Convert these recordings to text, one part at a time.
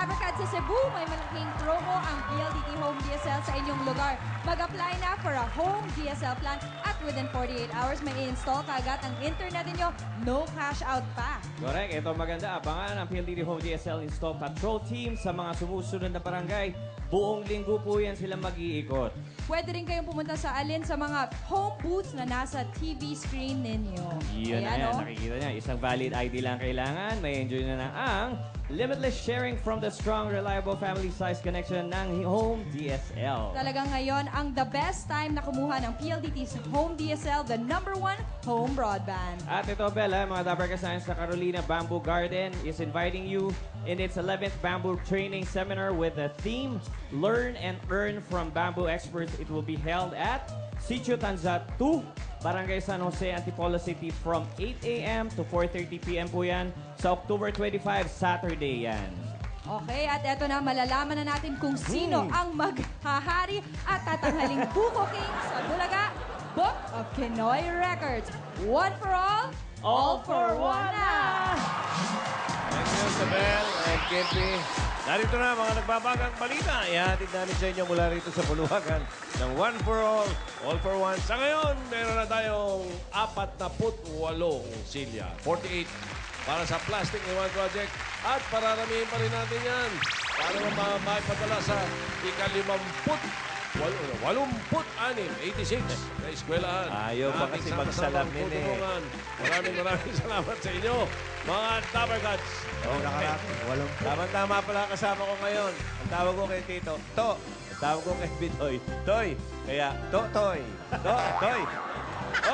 Dabarkad sa Cebu, may malaking promo ang PLDT Home DSL sa inyong lugar. Mag-apply na for a home DSL plan at within 48 hours may i-install kaagad ang internet ninyo, no cash out pa. Correct. Ito maganda. Abangan ang PLDT Home DSL Install Patrol Team sa mga sumusunod na barangay. Buong linggo po yan sila mag-iikot. Pwede rin kayong pumunta sa alin sa mga home booths na nasa TV screen ninyo. Yun na yan. Nakikita niya. Isang valid ID lang kailangan. May enjoy na ang limitless sharing from the strong, reliable family-size connection ng Home DSL. Talagang ngayon, ang the best time na kumuha ng PLDT's Home DSL, the #1 home broadband. At ito, Bella, mga Dabarkad Science sa Carolina Bamboo Garden is inviting you in its 11th Bamboo Training Seminar with the theme Learn and Earn from Bamboo Experts. It will be held at Sitio Tanza 2, Barangay San Jose, Antipolo City from 8 a.m. to 4:30 p.m. po yan. Sa October 25, Saturday yan. Okay, at eto na, malalaman na natin kung sino ang maghahari at tatanghaling Buko King sa Bulaga Book of Pinoy Records. One for all for one na! Thank you, Isabel and Kempi. Narito na mga nagbabagang balita. Ihatid namin sa inyo mula rito sa Buluhagan ng One for All for One. Sa ngayon, meron na tayong 48 silya. 48 para sa Plastic Iwan Project. At pararamihin pa rin natin yan para maipadala sa ika-86 na eskwelahan. Ayaw pa kasi magsalamin eh. Maraming salamat sa inyo, mga Dabarkads. Oo, nakarami. Tama-tama pala kasama ko ngayon. Ang tawag ko kay Tito, To. Ang tawag ko kay Bitoy, Toy. Kaya, Toy. Toy.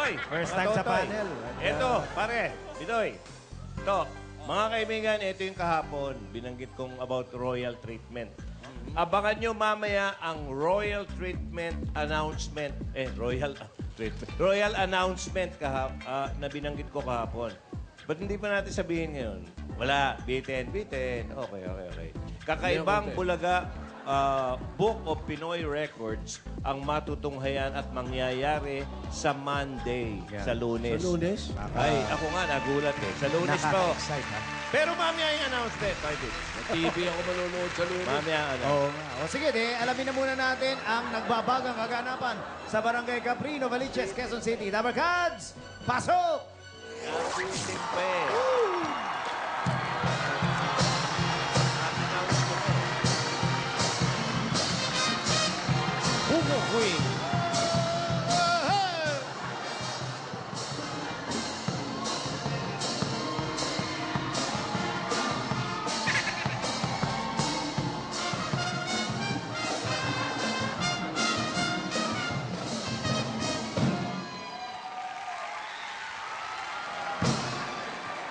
Oy, First time sa panel. Ito, pare, Bitoy. To, mga kaibigan, ito yung kahapon. Binanggit kong about royal treatment. Abangan nyo mamaya ang royal treatment announcement. Royal announcement na binanggit ko kahapon. Ba't hindi pa natin sabihin ngayon? Wala. Bitin. Okay. Kakaibang Bulaga Book of Pinoy Records ang matutunghayan at mangyayari sa Monday, sa Lunes. Sa Lunes? Ay, ako nga nagulat eh. Sa Lunes po. Nakaka-excite, ha? Pero mamaya yung announcement. Sa TV ako manonood sa lunes. Mamaya ano. Oo nga. O sige, alamin na muna natin ang nagbabagang kaganapan sa Barangay Caprino, Valiches, Quezon City. Dabarkads, pasok! Nabusin pa eh. Buko Queen.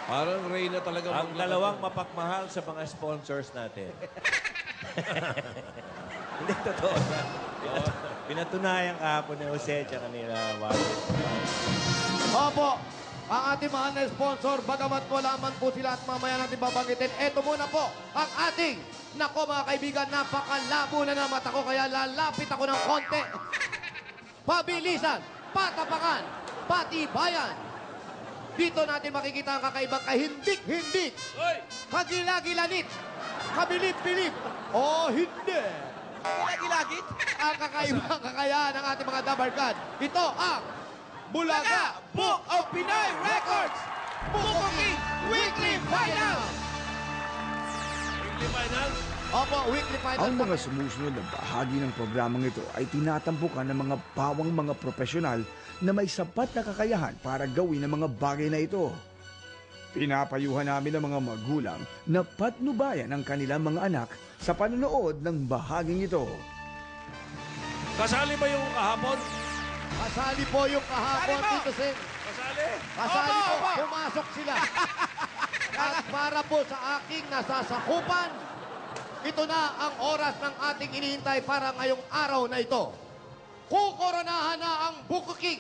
Parang Reyna talaga. Ang dalawang mapagmahal sa mga sponsors natin. Hindi, totoo na. Pinatunayan kahapon ni Jose at kanila. Opo, ang ating mahal na sponsor, bagamat wala man po sila at mamaya natin babanggitin, eto muna po ang ating, nako mga kaibigan, napakalabo na ng mata ko, kaya lalapit ako ng konti. Pabilisan, patapakan, patibayan. Dito natin makikita ang kakaibang kahindik-hindik, kagilagilanit, kabilip-bilip, o hindi. Lagi-lagit? Ang kakaibang kakayahan ng ating mga Dabarkad. Ito ang Bulaga Book of Pinoy Records Buko King Weekly Final! Weekly final? Opo, Weekly Final. Ang mga sumusunod na bahagi ng programang ito ay tinatampukan ng mga pawang mga profesional na may sapat na kakayahan para gawin ang mga bagay na ito. Pinapayuhan namin ang mga magulang na patnubayan ang kanilang mga anak sa panonood ng bahaging ito. Kasali ba yung kahapon? Kasali po yung kahapon, Tito Sen. Kasali? Kasali po, pumasok sila. At para po sa aking nasasakupan, ito na ang oras ng ating inihintay para ngayong araw na ito. Kukoronahan na ang Buko King.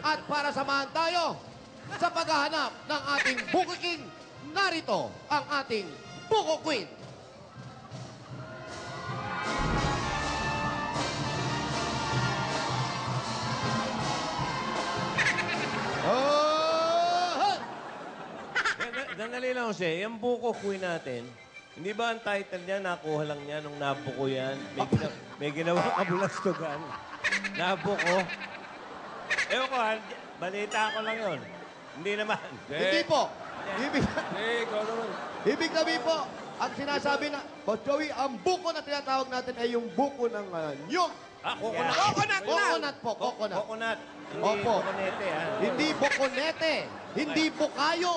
At para samahan tayo sa paghahanap ng ating Buko King, narito ang ating Buko Queen. Dandali lang, Jose. Yung Buko Queen natin, Hindi ba ang title niya, nakuha lang niya nung nabuko yan? May ginawa kabulastugan. Nabuko. Ewan ko, balita ko lang yon. Hindi naman. Hindi po. Ibig, ikaw naman. ibig sabihin po, ang sinasabi na, Boss Joey, ang buko na tinatawag natin ay yung buko ng nyug. Coconut. Coconut po, coconut. Coconut. Hindi Opo. coconete, ha? Hindi bokonete. Hindi bukayo.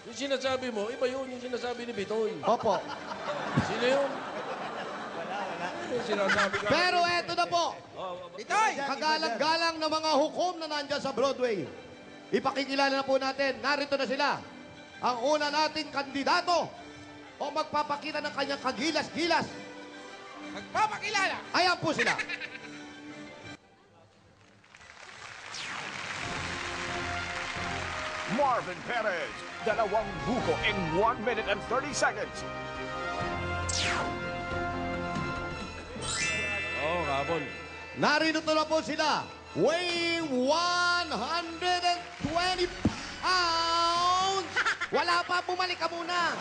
Yung sinasabi mo, iba yun yung sinasabi ni Bitoy. Opo. Sino yun? Yung sinasabi ka. Pero eto na po. Kagalang-galang na mga hukom na nandyan sa Broadway. Ipakikilala na po natin. Narito na sila. Ang una nating kandidato o magpapakita ng kanyang kagilas-gilas. Magpapakilala! Ayan po sila. Marvin Perez, dalawang buko in 1 minute and 30 seconds. Kapon. Narito na po sila. Weighing 120 pounds. Wala pa, bumalik ka muna.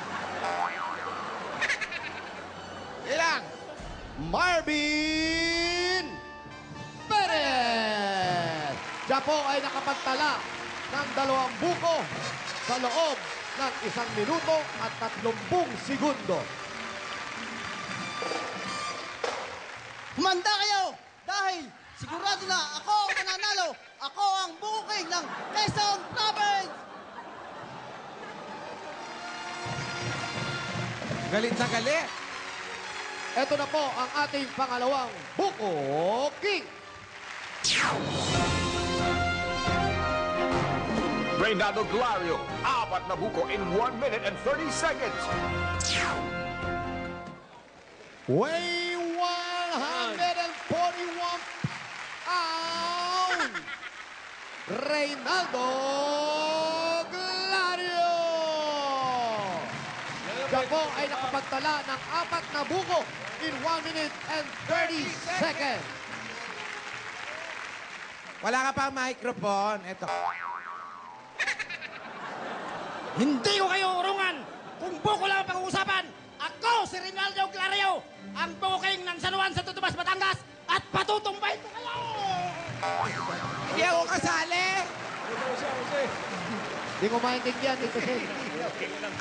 Ilang? Marvin Perez. Siya po ay nakapagtala ng 2 buko sa loob ng 1 minuto at 30 segundo. Humanda kayo! Dahil sigurado na ako ang mananalo. Ako ang Buko King ng Quezon Province! Galit na galit. Ito na po ang ating pangalawang Buko King. Reynaldo Glario, 4 na buko in 1 minute and 30 seconds. Weighing 141 pounds. Reynaldo Glario. Siya po ay nakapagtala ng 4 na buko in 1 minute and 30 seconds. Wala ka pang microphone. Ito. Hindi ko kayo urungan kung buko lang ang pag-uusapan. Ako si Reynaldo Glario, ang Buko King ng San Juan, Santo Tomas, Batangas, at patutumbahin ko kayo! Hindi ako kasali! Hindi ko maintindihan dito, Sen.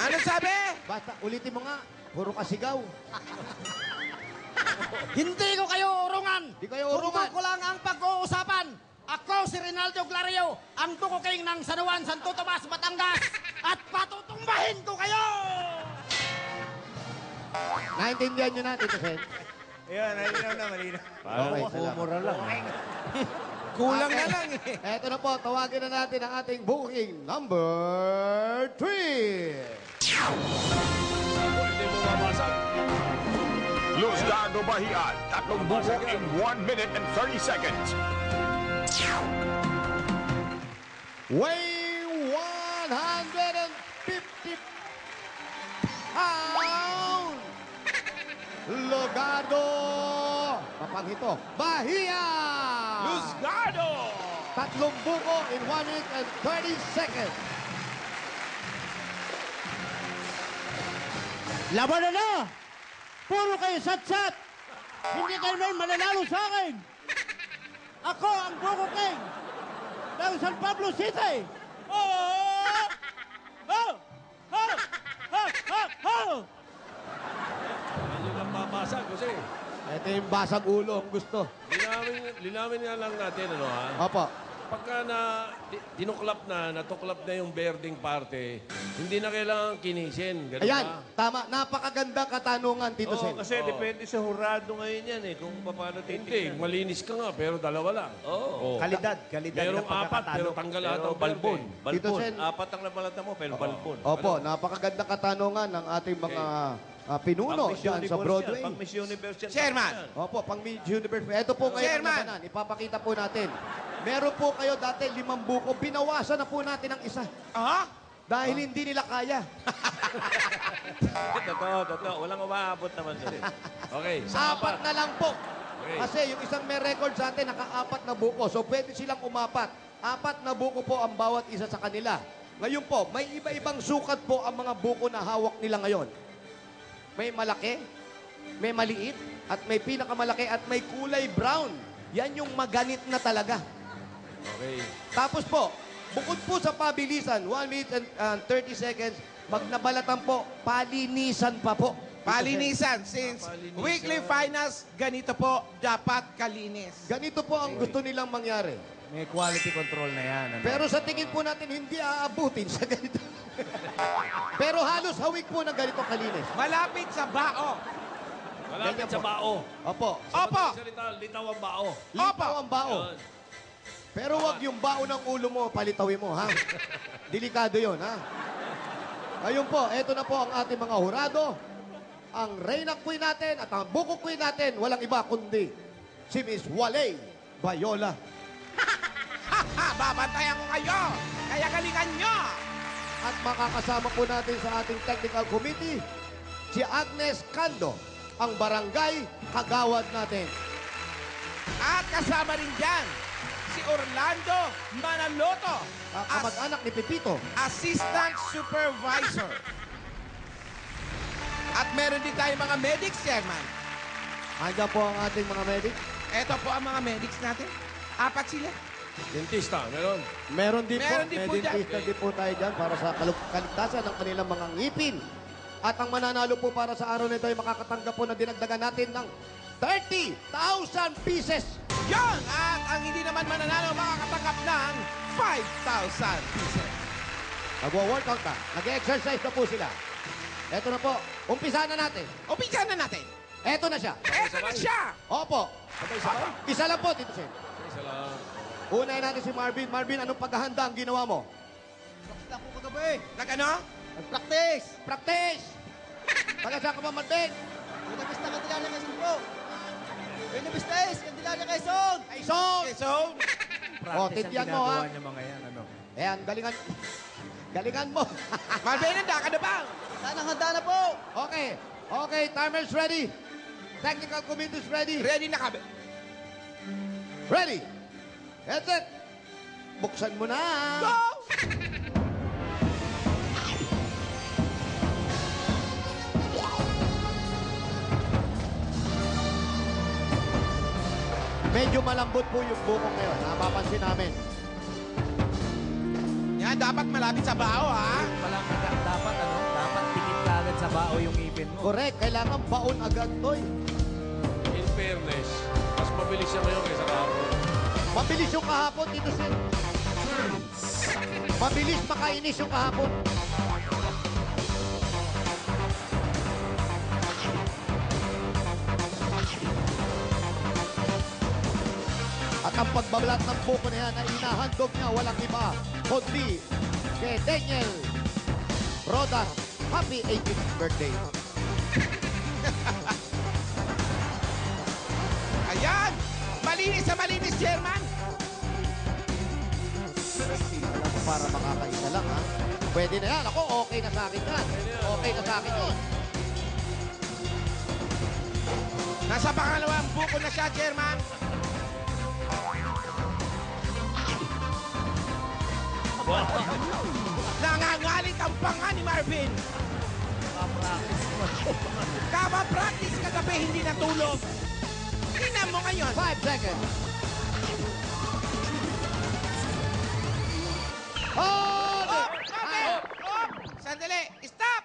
Ano sabi? Basta ulitin mo nga. Puro kasigaw. Hindi ko kayo urungan! Hindi kayo Kung urungan. buko lang ang pag-uusapan, ako si Reynaldo Glario, ang Buko King ng San Juan, Santo Tomas, Batangas, at patutumbahin ko kayo! Naintindihan nyo na, Tito Sen? Ayan, malinaw na, malinaw. Okay, salamat. Kumura lang. Kulang na lang eh. Eto na po, tawagin na natin ang ating booking number 3. Hindi mo mabasag. Luz Dardo Bahian, 3 buko in 1 minute and 30 seconds. Weighing 150 pounds. Lugado. Papanghito. Bahia. Luzgardo! 3 buko in 1 minute and 30 seconds. Laban na na! Puro kayo sat-sat! Hindi kayo may mananalo sa akin! Ako ang Buko King ng San Pablo City! Oh! Oh! Oh! Oh! Oh! Oh! Hindi lang mabasag kasi. Ito yung basag ulo ang gusto. Linawin nga lang natin, ano ha? Opo. Pagka tinuklap na, natuklap na yung berding parte, hindi na kailangan kinisin. Ganun Ayan, ba? tama. Napakagandang katanungan, Tito Oo, Sen. kasi depende sa hurado ngayon yan eh, kung paano Hindi, titignan. malinis ka nga, pero dalawa lang. Oo. Kalidad Merong ng 4, pero tanggal lahat Pero ang balbon. Tito Balbon. Sen. 4 ang nabalata mo, pero balbon. Opo, napakagandang katanungan ng ating mga pinuno Pang-Miss dyan sa Universe Broadway. yan, Pang-Miss Universe yan. Chairman. Opo, pang Miss Universe. Ito po kayo ang Chairman. labanan. Ipapakita po natin. Meron po kayo dati 5 buko. Binawasan na po natin ang isa. Ah? Dahil hindi nila kaya. Totoo. Walang umaabot naman doon eh. Okay, Apat na lang po. Okay. Kasi yung isang may record sa atin, naka-4 na buko. So pwede silang umapat. 4 na buko po ang bawat isa sa kanila. Ngayon po, may iba-ibang sukat po ang mga buko na hawak nila ngayon. May malaki, may maliit, at may pinakamalaki at may kulay brown. Yan yung maganit na talaga. Okay. Tapos po, bukod po sa pabilisan, 1 minute and 30 seconds, magnabalatan po, palinisan pa po. Palinisan. Since weekly finals, ganito po dapat kalinis. Ganito po ang gusto nilang mangyari. May quality control na yan. Ano? Pero sa tingin po natin, hindi aabutin sa ganito. Pero halos hawig po ng ganito kalinis. Malapit sa bao. Malapit Ganyan sa po. bao. Opo. Opo. Salita, litaw ang bao. Litaw ang bao. Yun. Pero wag yung bao ng ulo mo, palitawin mo, ha? Delikado yon, ha? Ayun po, eto na po ang ating mga hurado. Ang Reyna Queen natin at ang Buko Queen natin, walang iba kundi si Miss Walay Bayola. Babantayan ko kayo. Kaya galingan nyo. At makakasama po natin sa ating technical committee, si Agnes Cando, ang barangay kagawad natin. At kasama rin dyan, si Orlando Manaloto, Kamag-anak ni Pepito. Assistant Supervisor. At meron din tayong mga medics, Chairman. Andiyan po ang ating mga medic. Ito po ang mga medics natin. 4 sila. Dentista, meron. Meron din Meron po, din may po dyan. dentista din po tayo dyan para sa kaligtasan ng kanilang mga ngipin. At ang mananalo po para sa araw nito ay makakatanggap po na dinagdagan natin ng 30,000 pieces. Yan! At ang hindi naman mananalo, makakatanggap ng 5,000 pieces. Nagwa-workout na. Nag-exercise na po sila. Eto na po. Umpisa na natin. Umpisa na natin. Eto na siya. Eto na siya! Opo. Isa lang po, Tito Sen. Isa lang. Unahin natin si Marvin. Marvin, anong paghahanda ang ginawa mo? Practice ako kagabi. Nag-ano? Nag-practice. Practice! Taga saan ka ba, Marvin? Unabis na Candelaria Quezon po. Unabis Candelaria Quezon. Ay, son! Okay, so, O, titiyan mo, ha? niya mga yan, ano? Ayan, galingan. Galingan mo. Marvin, handa ka na ba? Handa na po. Okay. Okay, timer's ready. Technical committee's ready. Ready na kami. Ready. That's it. Buksan mo na. Go! Medyo malambot po yung buko ngayon. Napapansin namin. Yan, dapat malapit sa bao, ha? Walang dapat, dapat dikit ka agad sa bao yung ipin mo. Correct. Kailangan baon agad to. In fairness, mas mabilis siya ngayon kaysa kahapon. Mabilis yung kahapon, Tito Sen. Mabilis makainis yung kahapon. At ang pagbabalat ng buko na yan ay inahandog niya walang iba kundi kay Daniel Rodas. Happy 18th birthday. Ayan! Malinis sa malinis, Chairman! Alam mo, para makakaisa lang, ha? Pwede na yan. Ako, okay na sa akin yan. Okay na sa akin yun. Nasa pangalawang buko na siya, Chairman. Nangangalit ang panga ni Marvin. Kapa-practice kagabi, hindi natulog. Tingnan mo ngayon. 5 seconds. Oh! Marvin! Oh! Sandali! Stop!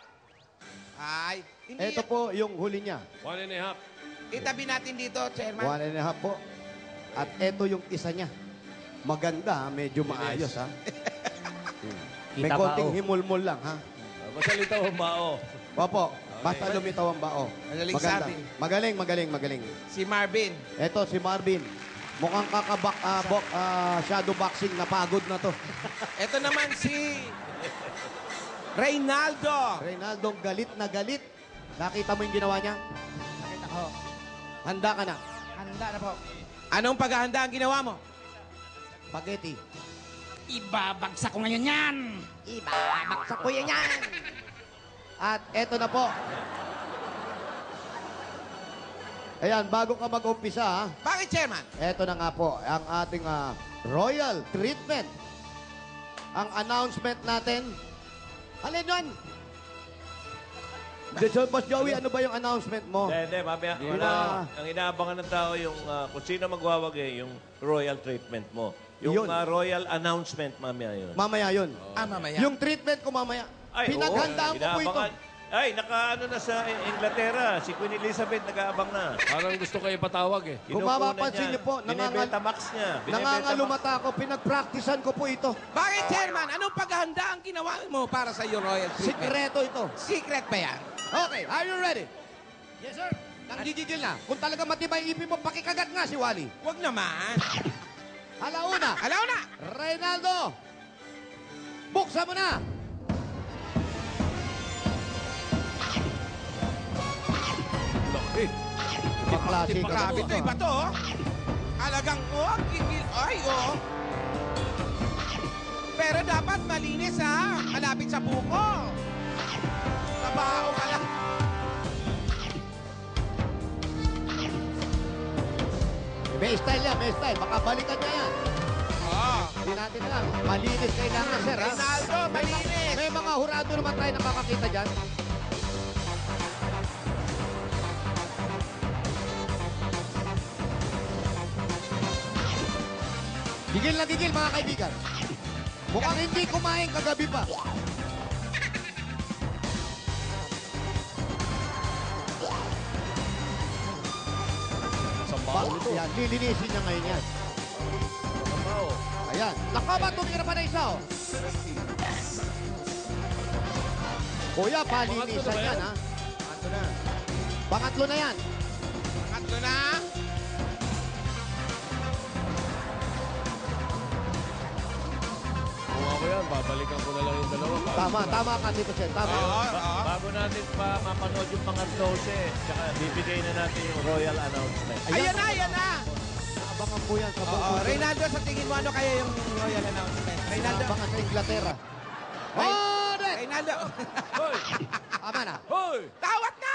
Ay, hindi. Ito po yung huli niya. 1.5. Itabi natin dito, Chairman. 1.5 po. At ito yung isa niya. Maganda, ha? Medyo maayos, ha? May Kita konting bao. himulmul lang, ha? Basta litaw ang bao. Opo, basta lumitaw ang bao. Magaling sa Maganda. atin. Magaling, magaling, magaling. Si Marvin. Ito si Marvin. Mukhang shadow boxing, napagod na to. Ito naman si Reynaldo. Reynaldo, galit na galit. Nakita mo yung ginawa niya? Nakita ko. Handa ka na. Handa na po. Anong paghahanda ang ginawa mo? Spaghetti. Ibabagsak ko ngayon yan. Ibabaksak ko yan yan. At eto na po. Ayan, bago ka mag-umpisa, ha? Bakit, Chairman? Eto na nga po, ang ating royal treatment. ang announcement natin. Alin yun? Boss Joey, ano ba yung announcement mo? Hindi, mamaya. Ang inaabangan ng tao yung kung sino magwawagi, yung royal treatment mo. Yung Yun. royal announcement, mamaya yun. Mamaya yun. Mamaya. Yung treatment ko mamaya. Pinaghandaan ko po ito. Ay, nakaano na sa Inglaterra. Si Queen Elizabeth nag-aabang na. Parang gusto kayo ipatawag eh. Kung mapapansin niyo po, Binibetamax niya. nangangalumata ako, pinagpraktisan ko po ito. Bakit, Chairman? Anong paghahanda ang ginawa mo para sa iyo royal treatment? Sikreto ito. Secret ba yan? Okay, are you ready? Yes, sir. Nanggigigil na. Kung talaga matibay ipin mo, pakikagat nga si Wally. Huwag naman. Alauna. Alauna! Reynaldo, buksan mo na. Klase ka Grabe ito, iba to. Alagang, gigil. Ay, Pero dapat malinis, ha? Malapit sa buko. Trabaho ka lang. May style yan, may style. Baka balikan niya yan. Hindi natin alam. Malinis kailangan, sir, ha? Reynaldo, malinis. May mga hurado naman tayo nakakakita dyan. Gigil na gigil, mga kaibigan. Mukhang hindi kumain kagabi pa. Yan, lilinisin niya ngayon yan. Ayan. Nakaba, tumira pa na isa, oh. Kuya, palinisan yan, ha? Pangatlo na. Pangatlo na yan. Pangatlo na. Kung ako yan, babalikan ko na lang yung dalawa. Tama ka, Tito Sen. Tama. Bago natin pa mapanood yung mga 12, tsaka bibigay na natin yung royal announcement. Ayan na. Abangan po yan sa buong Oo, Reynaldo, sa tingin mo ano kaya yung royal announcement? Reynaldo. Abangan sa Inglaterra. Audit! Reynaldo. Hoy! Tama na. Hoy! Tawag na!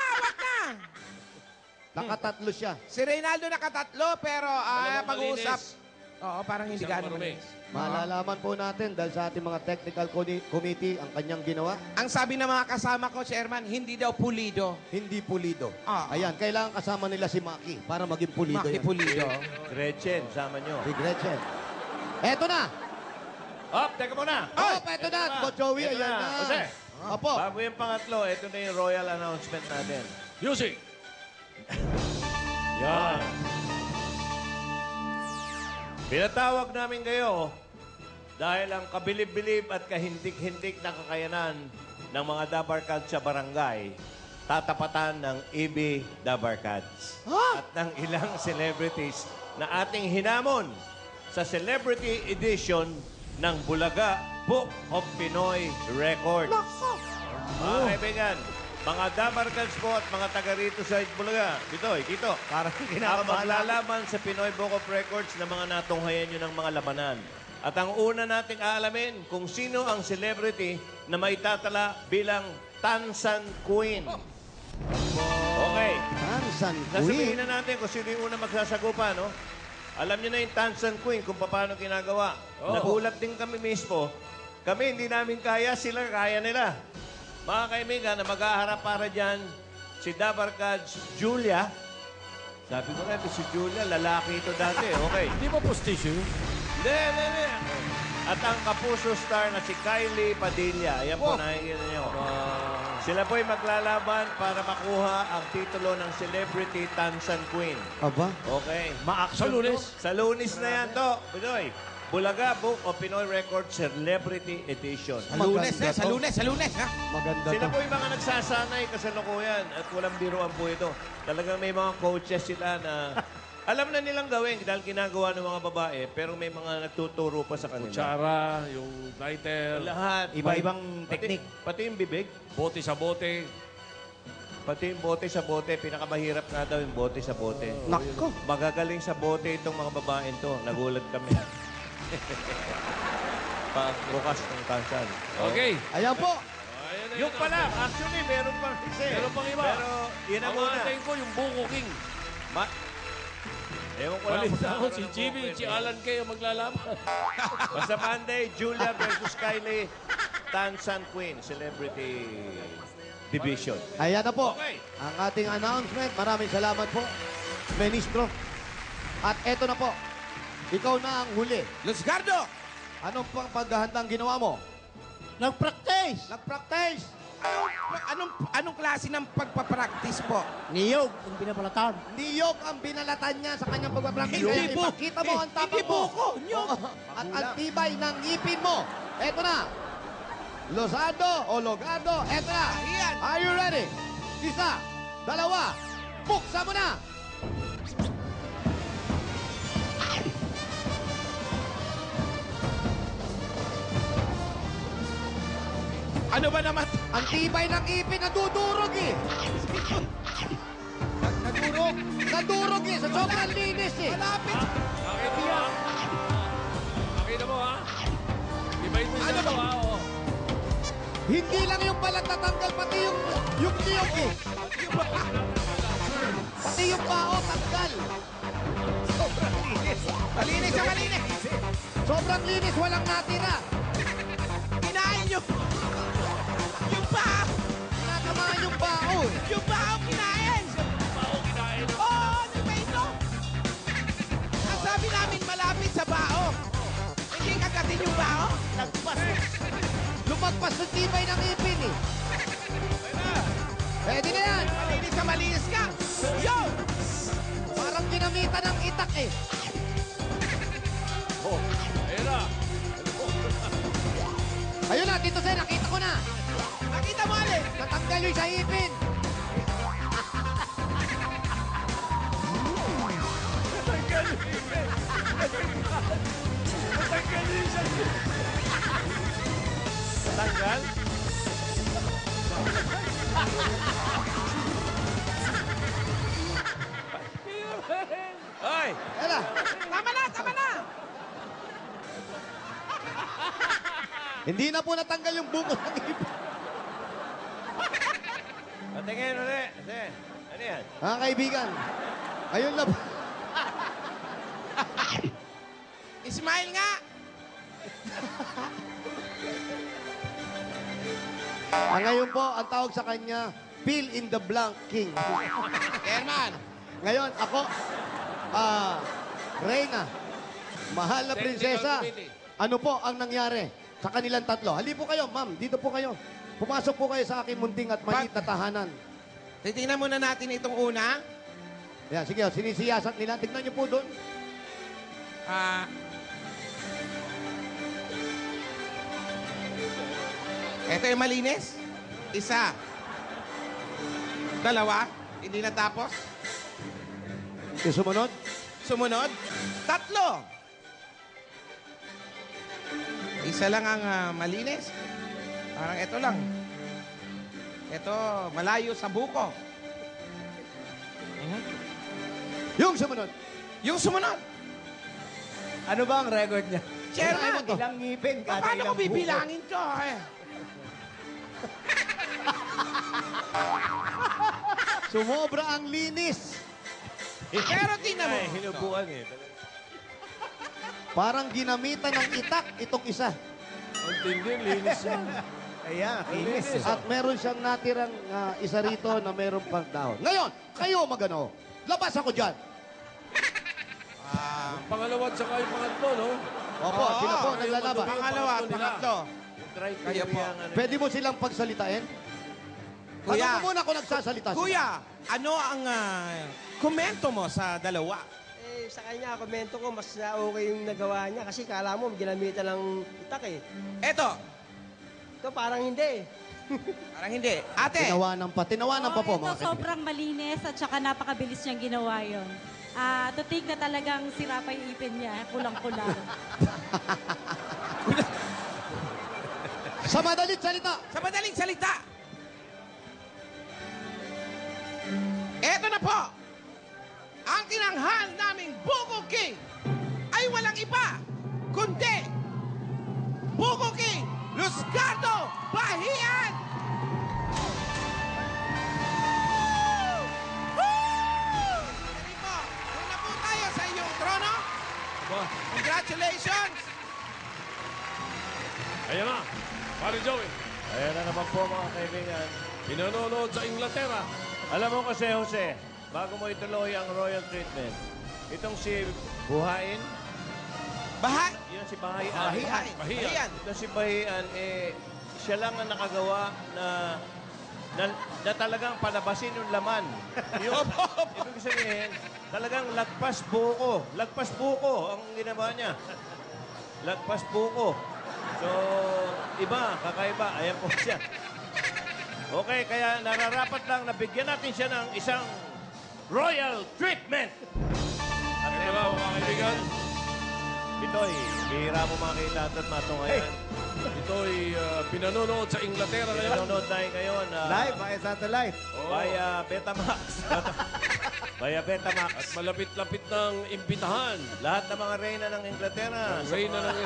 Nakatatlo siya. Si Reynaldo nakatatlo, pero Dalawang pag-uusap. malinis. Oo, parang hindi Isang gano'n marumi. malinis. Malalaman po natin dahil sa ating mga technical committee ang kanyang ginawa. Ang sabi ng mga kasama ko, Chairman, hindi daw pulido. Hindi pulido. Ah. Ayan, kailangan kasama nila si Maki para maging pulido Maki yan. pulido. Gretchen, sama nyo. Si Gretchen. Eto na. Teka muna. Eto na. Coach Joey, Eto ayan na. na. Jose, Opo. bago yung pangatlo, ito na yung royal announcement natin. Music! Yan. Pinatawag namin kayo dahil ang kabilib-bilib at kahindik-hindik na kakayanan ng mga Dabarkads sa barangay, tatapatan ng EB Dabarkads. At ng ilang celebrities na ating hinamon sa Celebrity Edition ng Bulaga Book of Pinoy Records. Mga kaibigan, mga Dabarkads po at mga taga rito sa Bulaga. Dito. Parang Ang maglalaban sa Pinoy Book of Records na mga natunghayan nyo ng mga labanan. At ang una nating aalamin kung sino ang celebrity na maitatala bilang Tansan Queen. Okay. Tansan Nasabihin Queen. na natin kung sino yung una magsasagupa, no? Alam niyo na yung Tansan Queen kung paano ginagawa. Nagulat din kami mismo. Kami, hindi namin kaya, sila kaya nila. Mga kaibigan, na mag-aharap para dyan, si Dabarkads Julia. Sabi ko rin, si Julia, lalaki ito dati. Okay. Hindi ba postisyo? Hindi. At ang kapuso star na si Kylie Padilla. Ayan po, nakikita niyo. Sila po'y maglalaban para makuha ang titulo ng Celebrity Tansan Queen. Aba? Okay. Sa Lunes? Sa Lunes na yan to. Bidoy. Bulaga Book of Pinoy Records Celebrity Edition. Sa lunes, ha? Maganda Sila to. po yung mga nagsasanay kasalukuyan at walang biruan po ito. Talagang may mga coaches sila na alam na nilang gawin dahil ginagawa ng mga babae pero may mga nagtuturo pa sa kanila. Kutsara, yung lighter, Lahat. Iba-ibang technique. Pati yung bibig. bote sa bote. Pati yung bote sa bote. Pinakamahirap nga daw yung bote sa bote. Nako. Magagaling sa bote itong mga babaeng to. Nagulat kami. Bukas ng tansan. Okay. Ayan po. Ayan na Yung pala, actually, meron pang isa. Meron pang iba. Pero, yun na Ang muna. atin ko, yung Buko King. Ewan ko lang Balita kung ko, si saan Jimmy, ako si Alan kayo maglalaban. Basta Monday, Julia versus Kylie, Tansan Queen, Celebrity Division. Ayan na po. Okay. Ang ating announcement. Maraming salamat po, Ministro. At eto na po. Ikaw na ang huli. Luzgardo! Anong pang paghahandang ginawa mo? Nag-practice. Nag-practice. Anong klase ng pagpapractice po? Niyog ang pinapalatan. Niyog ang binalatan niya sa kanyang pagpapractice. Hindi Kaya po. ipakita mo ang tapang Hindi po mo. ko. Niyog. At ang tibay ng ngipin mo. Eto na. Lozado o Logado. Eto na. Ayan. Are you ready? Isa, dalawa. Buksan mo na. Ano ba naman? Ang tibay ng ngipin, nadudurog eh. Nadurog? Nadurog eh. Sa sobrang linis eh. Malapit. Nakita mo, ha? Nakita mo, ha? Iba ito sa Ano ba? ha? Oo. Hindi lang yung balat natanggal, pati yung niyog eh. Pati yung pao, tanggal. Malinis na malinis. Sobrang linis, walang natira. Kinain nyo. Yung paa. Tinatamaan yung pao eh. Yung paa kinain. Pao kinain. Oo, ano ba ito? Ang sabi namin malapit sa bao. Hindi kagatin yung bao. Lumagpas sa tibay ng ngipin eh. Pwede na yan. Malinis ka. Yo! Parang ginamitan ng itak eh. Ayun na. Ayun na, Tito Sen, nakita ko na. Nakita mo alin? Natanggal yung sa ipin. Tanggal? Ay! Ayun na. Tama na, tama na. Hindi na po natanggal yung buko ng ipin. Patingin ulit. Kasi, ano yan? Mga kaibigan, ayun na po. Ismail nga. Ngayon po, ang tawag sa kanya, fill in the blank king. Chairman. Ngayon, ako, Reyna, mahal na prinsesa, ano po ang nangyari sa kanilang tatlo? Hali po kayo, ma'am, dito po kayo. Pumasok po kayo sa aking munting at maliit na tahanan. Titingnan muna natin itong una. Yan, sige, sinisiyasat nila. Tignan niyo po doon. Ito yung malinis. Isa. Dalawa. Hindi natapos. Yung sumunod, Sumunod. Tatlo. Isa lang ang malinis. Parang ito lang. Ito, malayo sa buko. yung sumunod. Yung sumunod. Ano ba ang record niya? Chairman, Ilang ngipin paano ko bibilangin to? Sumobra ang linis. Pero tingnan mo. Ay, hinubuan eh. Parang ginamitan ng itak itong isa. Ang tindi, linis yan. Ayan, kinis. At meron siyang natirang isa rito na meron pang dahon. Ngayon, kayo magano. Labas ako dyan. Pangalawa at saka yung pangatlo, no? Opo, sila po naglalaban. Pangalawa at pangatlo. Try to Kayo po. yung ano. Pwede mo silang pagsalitain? Kuya. Ano mo muna kung nagsasalita sila? Kuya, ano ang komento mo sa dalawa? Eh, sa kanya, komento ko, mas okay yung nagawa niya kasi kala mo, ginamitan ng itak eh. Eto, Ito parang hindi. parang hindi. Ate, Tinawanan pa po, ito mga kaibigan. sobrang malinis at saka napakabilis niyang ginawa yun. Tutig na talagang sira pa yung ipin niya, kulang-kulang. Sa madalit salita, sa madaling salita, eto na po, ang tinanghal naming Buko King ay walang iba, kundi Buko King Luzgardo Bahian! Woo! Dali po, una po tayo sa iyo. Congratulations! Ayan na, pare Joey. Ayan na naman po mga kaibigan. Pinanonood sa Inglaterra. Alam mo kasi, Jose, bago mo ituloy ang royal treatment, itong si Buhain, yun si Bahian. Bahian. Itong si Bahian, siya lang ang nakagawa na talagang palabasin yung laman. Yung, ibig sabihin, talagang lagpas buko. Lagpas buko ang ginawa niya. Lagpas buko. So, iba, kakaiba. Ayan po siya. Okay, kaya nararapat lang na bigyan natin siya ng isang royal treatment. At Ito lang, mga kaibigan. Bitoy, bihira mo makita at mato ngayon. Ito'y pinanonood sa Inglaterra ngayon. Pinanonood tayo ngayon. Live, via satellite. Via Betamax. Via Betamax. At malapit-lapit ng imbitahan. Lahat ng mga reyna ng Inglaterra. Reyna ng...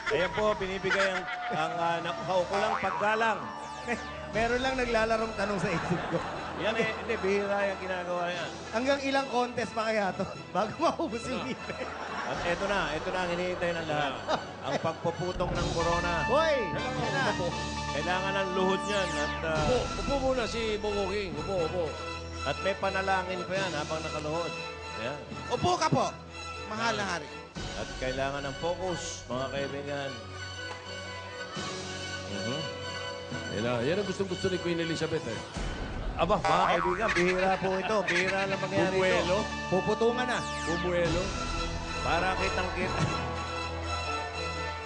Ayan po, binibigay ang kaukulang paggalang. Meron lang naglalarong tanong sa isip ko. Yan hindi, bihira yung ginagawa yan. Hanggang ilang contest pa kaya to bago maubos yung ngipin. At ito na ang hinihintay ng lahat. Ang pagpuputong ng corona. Hoy! Kailangan ng luhod niyan. At, Upo muna si Bongo King. Upo. at may panalangin pa yan habang nakaluhod. Ayan. Upo ka po, mahal na hari. At kailangan ng focus, mga kaibigan. Yan ang gustong-gusto ni Queen Elizabeth eh. Aba, mga kaibigan, bihira po ito. Bihira lang mangyari ito. Puputungan na. Bumuelo. Para kitang-kita.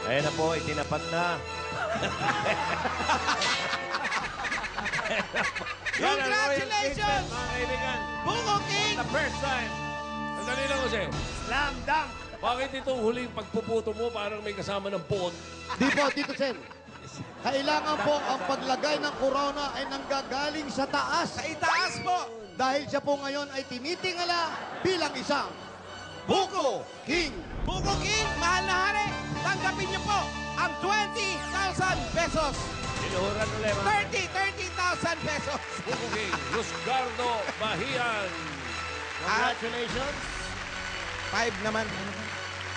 Ayan na po, itinapat na. Yan ang royal Congratulations! treatment, mga kaibigan. Bungo King! The first time. Sandali lang kasi. Slam dunk! Bakit itong huling pagpuputo mo parang may kasama ng pon? Di po, Tito Sen. Kailangan po ang paglagay ng corona ay nanggagaling sa taas. Sa itaas po! Dahil siya po ngayon ay tinitingala bilang isang Buko King. Bungo King, mahal na hari, tanggapin niyo po ang 20,000 pesos. Sinuhuran ulit, mga 30,000 pesos. Bongo King, Luzgardo Bahian. Congratulations. 5 naman.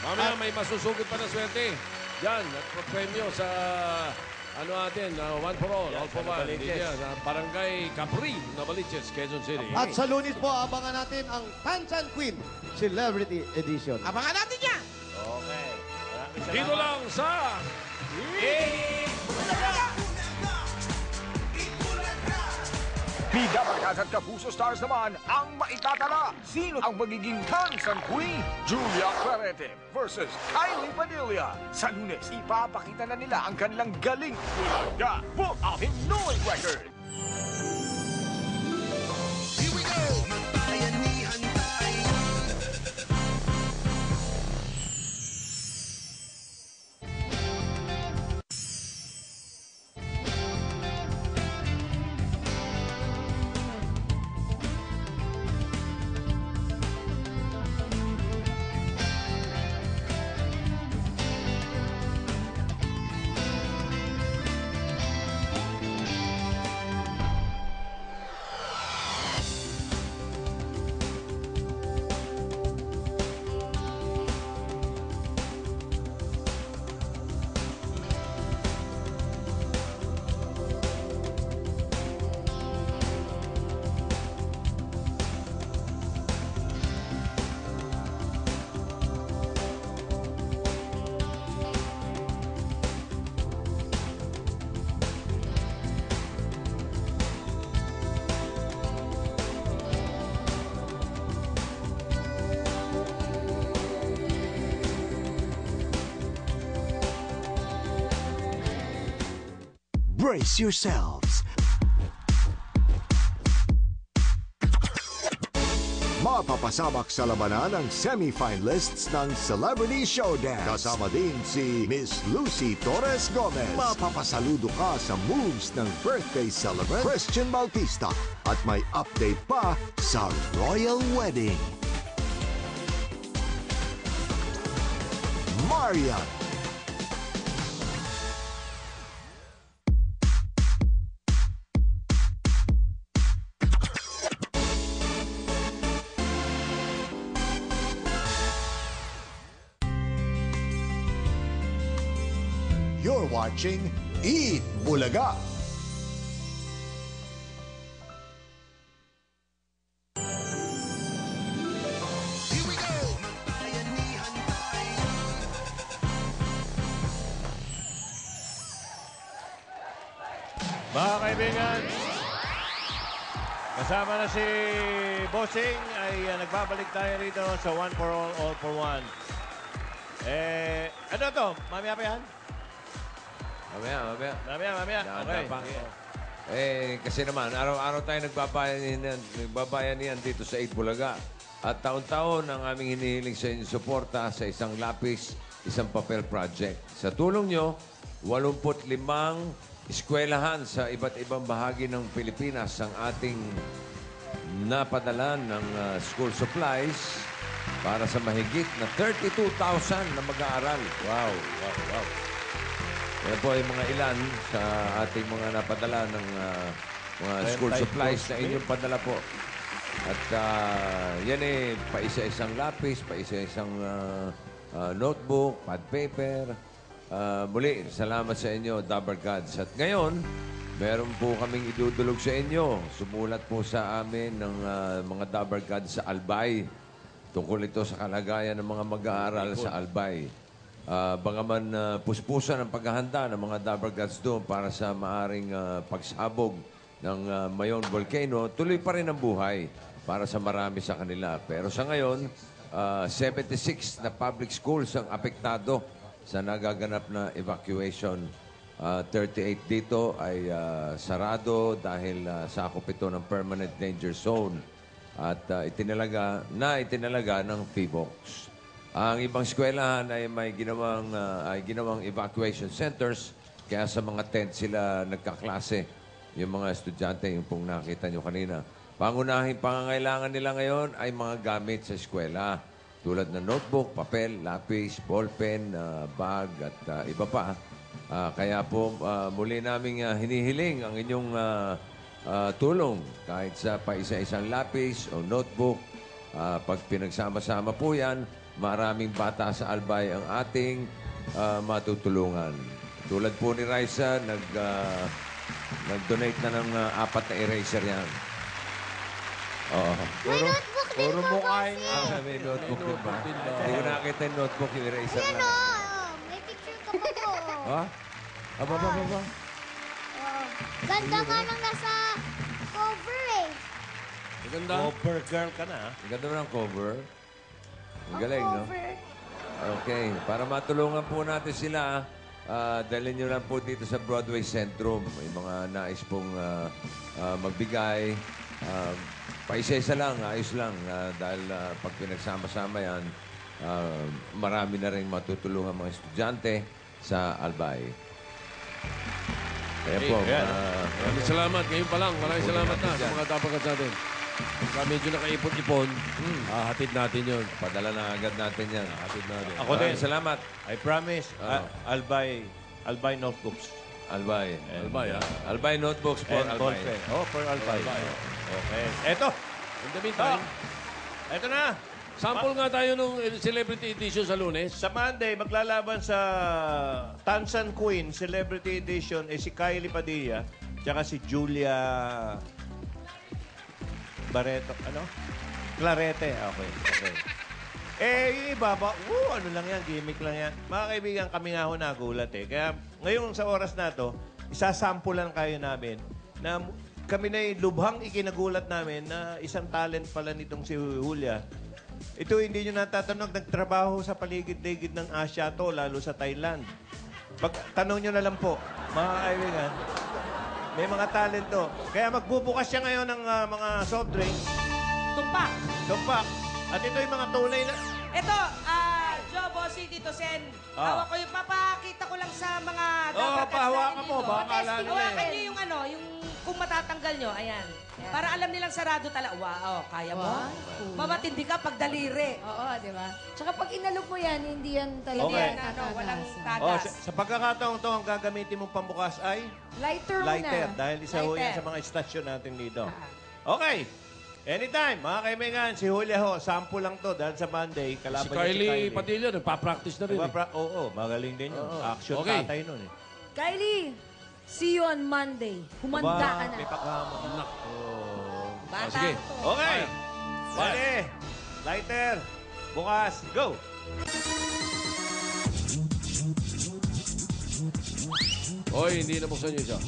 Mamaya may masusugod pa na swerte. Yan, at premyo sa atin, one for all, all for one. Novaliches. Yan, Barangay Capri, Novaliches, Quezon City. At sa Lunes po, abangan natin ang Tansan Queen Celebrity Edition. Abangan natin yan. Okay. Maraming salamat. Dito lang sa... Bida Barkas at Kapuso Stars naman ang maitatala. Sino ang magiging Tansan Queen? Julia Clarete versus Kylie Padilla. Sa Lunes, ipapakita na nila ang kanilang galing bulaga. Book of Pinoy record. Here we go! Magbayanihan tayo! Brace yourselves. Mapapasamak sa labanan ang semi-finalists ng Celebrity Showdown. Kasama din si Miss Lucy Torres Gomez. Mapapasaludo ka sa moves ng birthday celebrant Christian Bautista. At may update pa sa Royal Wedding. Marian. You're watching Eat Bulaga. Mga kaibigan, kasama na si Bossing ay nagbabalik tayo rito sa One for All for One. Ano to? Mamaya pa yan? Mamaya. Mamaya. Okay. Kasi naman, araw-araw tayo nagbabayanihan dito sa 8 Bulaga. At taon-taon ang aming hinihiling sa inyo suporta sa isang lapis, isang papel project. Sa tulong nyo, 85 eskwelahan sa iba't ibang bahagi ng Pilipinas ang ating napadala ng school supplies para sa mahigit na 32,000 na mag-aaral. Wow. Yan po ay mga ilan sa ating mga napadala ng mga school supplies na inyong padala po. At yan paisa-isang lapis, paisa-isang notebook, pad paper. Muli, salamat sa inyo, Dabber Gods. At ngayon, meron po kaming idudulog sa inyo. Sumulat po sa amin ng mga Dabber Gods sa Albay. Tungkol ito sa kalagayan ng mga mag-aaral sa Albay. Bagaman puspusan ang paghahanda ng mga Dabber Gods doon para sa maaring pagsabog ng Mayon Volcano, tuloy pa rin ang buhay para sa marami sa kanila. Pero sa ngayon, 76 na public schools ang apektado sa nagaganap na evacuation. 38 dito ay sarado dahil sakop ito ng permanent danger zone at itinalaga ng PHIVOLCS. Ang ibang eskwelahan ay may ginawang evacuation centers kaya sa mga tent sila nagkaklase. Yung mga estudyante, yung pong nakita nyo kanina. Pangunahing pangangailangan nila ngayon ay mga gamit sa eskwela. Tulad ng notebook, papel, lapis, ballpen, bag at iba pa. Kaya po muli naming hinihiling ang inyong tulong kahit sa paisa-isang lapis o notebook. Pag pinagsama-sama po yan, maraming bata sa Albay ang ating matutulungan. Tulad po ni Raisa, nag-donate na ng 4 na eraser yan. May notebook din Puro po, mukha bossing. niya. May notebook din ba? Hindi ko nakita yung notebook, yung eraser Yan lang. o, may picture ka pa po. Ha? Ba? Ganda nga nang nasa cover eh. Maganda. Cover girl ka na. Ang ganda mo ng cover. Ang galing, no? Cover. Okay. Para matulungan po natin sila, dalhin nyo lang po dito sa Broadway Centrum. May mga nais pong magbigay. Paisa-isa lang, ayos lang. Dahil pag pinagsama-sama yan, marami na rin matutulungan mga estudyante sa Albay. Kaya po, Maraming salamat. Ngayon pa lang. Maraming salamat na sa mga dapat natin. Pagka medyo nakaipon-ipon, hatid natin yun. Padala na agad natin yan. Hatid natin. Ako din. Salamat. I promise, Albay Notebooks. Albay. Albay, ha? Albay Notebooks for And Albay. ballpen. Oh, for Albay. Okay. Eto. In the meantime, Eto na. sample nga tayo nung celebrity edition sa Lunes. Sa Monday, maglalaban sa Tansan Queen Celebrity Edition si Kylie Padilla tsaka si Julia Barreto. Clarete. Okay. Yung iba ba, ano lang yan, gimmick lang yan. Mga kaibigan, kami nga ho nagulat eh. Kaya ngayon sa oras na to, isasampulan kayo namin na kami na lubhang ikinagulat namin na isang talent pala nitong si Julia. Ito hindi nyo natatanong, nagtrabaho sa paligid-ligid ng Asia to, lalo sa Thailand. Tanong nyo na lang po, mga kaibigan, may mga talent to. Kaya magbubukas siya ngayon ng mga soft drinks. Tumpak. At ito yung mga tunay na... Ito, Joe, Bossy, Tito Sen. Hawak ko yung papakita ko lang sa mga pahawakan mo. Baka akala nila hawakan nyo yung kung matatanggal nyo, ayan. Para alam nilang sarado talaga. Wow, kaya mo? Mamatindi ka pag daliri. Oo, di ba? Tsaka pag inalok mo yan, hindi yan talaga Okay. Walang Oh, tagas. sa pagkakataong to, ang gagamitin mong pambukas ay Lighter muna. lighter. Dahil isa ho yan Lighter. sa mga istasyon natin dito. Okay. Anytime, mga kaibigan, si Julia ho, sample lang to dahil sa Monday, kalaban Si niya Kylie Padilla, nagpa-practice na rin. Oo, magaling din yun. Action Okay. tatay nun eh. Kylie, see you on Monday. Humanda ka na. May pagkama. Bata sige. ko to. Okay. Bale, lighter, bukas, go! Hoy, hindi na buksan niyo siya.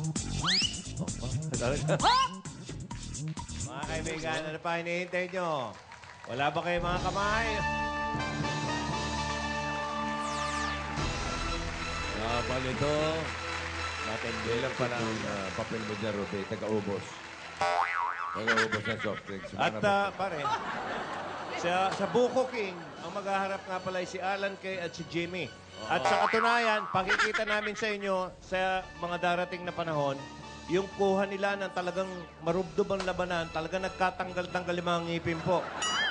Mga kaibigan, ano pa hinihintay nyo? Wala ba kayo mga kamay? Laban ito. Ilan pa lang papel mo dyan, Ruby. Taga-ubos. Taga-ubos ng soft drinks. At pare, sa Buko King, ang maghaharap nga pala ay si Alan Kay at si Jimmy. At sa katunayan, pakikita namin sa inyo sa mga darating na panahon, yung kuha nila ng talagang marubdob ang labanan, talagang nagkatanggal-tanggal yung mga ngipin po.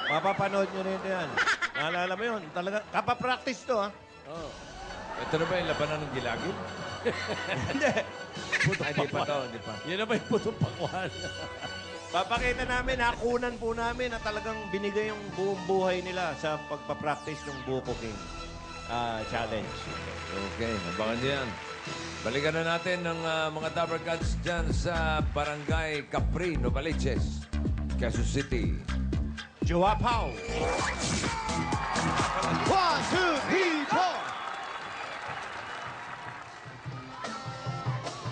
Mapapanood nyo rin yan. Naalala mo yun? Talaga, kapapractice to, ha? Oh. Ito na ba yung labanan ng gilagid? Hindi. Ay, di pa to, di pa. Yan na ba yung putong pakwan? Papakita namin, hakunan po namin na talagang binigay yung buong buhay nila sa pagpapractice ng Buko King challenge. Okay, abangan niyo yan. Balikan na natin ng mga Dabber Cats dyan sa Barangay Capri, Novaliches, Quezon City. Joapaw! 1, 2, 3,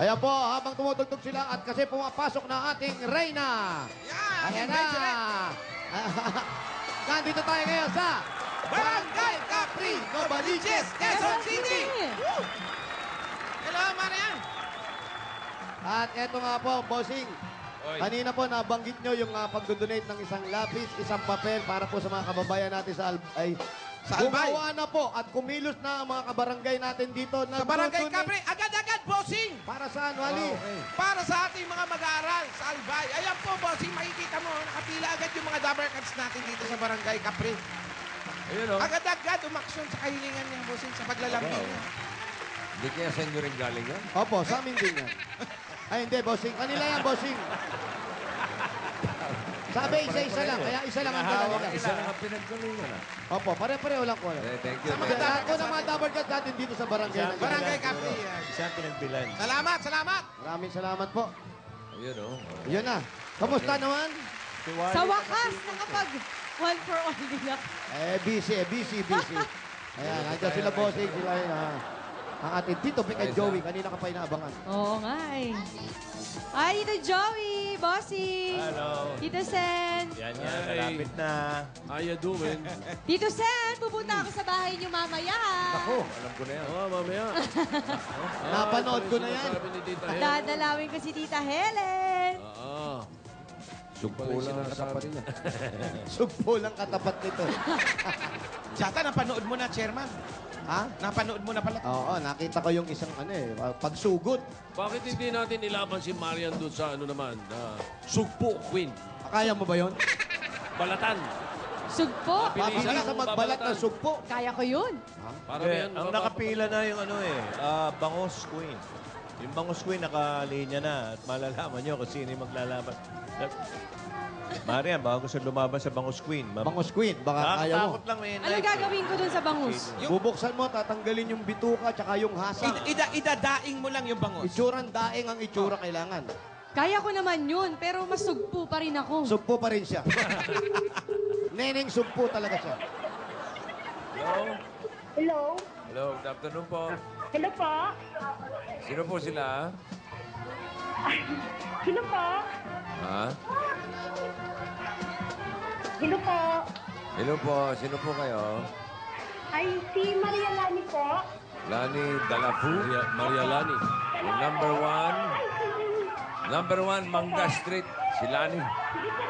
4! Ayan po, habang tumutugtog sila at kasi pumapasok na ating Reyna. Ayan na! Nandito tayo ngayon sa Barangay Capri, Novaliches, Quezon City! Hello, Marian. At eto nga po, bossing. Kanina po nabanggit nyo yung pag-donate ng isang lapis, isang papel para po sa mga kababayan natin sa Albay. Gumawa na po at kumilos na ang mga kabarangay natin dito. Sa Barangay Capri, agad-agad, bossing. Para saan, Wally? Para sa ating mga mag-aaral sa Albay. Ayan po, bossing, makikita mo, nakapila agad yung mga Dabber Cats natin dito sa Barangay Capri. Ayun, oh. Agad-agad, umaksyon sa kahilingan niya, bossing, sa paglalambing niya. Hindi kaya sa inyo rin galing yan? Opo, sa amin din yan. Ay, hindi, bossing. Kanila yan, bossing. Sabi, isa-isa lang. Kaya isa lang ang dala nila. Isa lang ang pinaggalingan. Opo, pare-pareho lang ko. Thank you. Sa mga lahat po ng mga Dabber Cats natin dito sa barangay. Barangay Capri. Isang pinagbilan. Salamat, salamat. Maraming salamat po. Ayun, oh. Yun na. Kamusta naman? Sa wakas, nakapag one for all din ako. Busy. Ayan, nandiyan sila bossing. Sila yun, ang ating Tito Vic at Joey. Kanina ka pa inaabangan. Oo nga eh. Ay, Tito Joey, Bossy. Hello. Tito Sen. Yan, malapit na. How you doing? Tito Sen, pupunta ako sa bahay niyo mamaya. Ako. Alam ko na yan. Oo, mamaya. Napanood ko na yan. Sabi ni Tita Helen. Dadalawin ko si Tita Helen. Oo. Sugpo lang ang katapat niya. Sugpo lang katapat nito. Jata, napanood mo na, Chairman. Ha? Napanood mo na pala. Oo, nakita ko yung isang pagsugot. Bakit hindi natin ilaban si Marian doon sa Sugpo Queen? Kaya mo ba yon? Balatan. Sugpo. Mabilis sa magbalat ng sugpo. Kaya ko yun. Para Ang nakapila na yung Bangos Queen. Yung Bangos Queen nakalinya na at malalaman nyo kung sino yung maglalaban. Marian, baka gusto lumaban sa Bangos Queen. Bangos Queen, baka kaya mo. Nakakatakot lang may Ano gagawin ko dun sa bangus? Bubuksan mo, tatanggalin yung bituka tsaka yung hasa. Idadaing mo lang yung bangos. Itsurang daing ang itsura kailangan. Kaya ko naman yun, pero mas sugpo pa rin ako. Sugpo pa rin siya. Neneng sugpo talaga siya. Hello? Hello? Hello, good afternoon po. Hello po? Sino po sila? Sino po? Ha? Hello po? Hello po, sino po kayo? Ay, si Maria Lani po. Lani Dalafu? Maria Lani. Number one, Manga Street. Si Lani.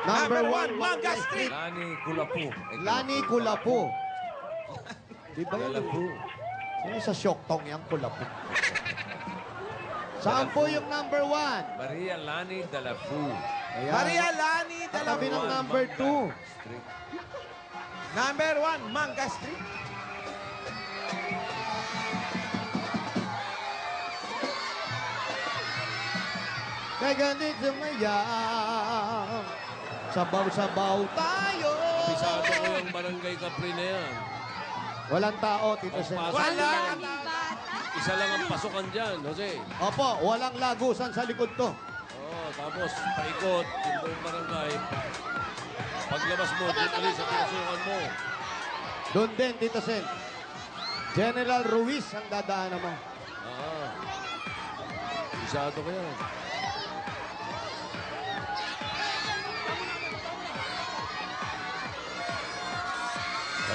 Number one, Manga Street. Lani Kulapu. Lani Kulapu. Di ba yun? Dalafu. Sino sa Syoktong yung Kulapu? Saan po yung number one? Maria Lani Dalafu. Ayan. Maria Lani Katabi ng Dalawa. number two. Street. Number 1, Manga Street. Kay ganit sumayang Magsabaw-sabaw tayo. Pisado ko yung barangay Capri na yan. Walang tao, Tito Sen. Wala! Isa lang ang pasukan dyan, Jose. Opo, walang lagusan sa likod to. Oo, tapos paikot, yung buong barangay. Paglabas mo, dito ulit sa pinasukan mo. Doon din, Tito Sen. General Ruiz ang dadaanan mo. Pisado ko yan.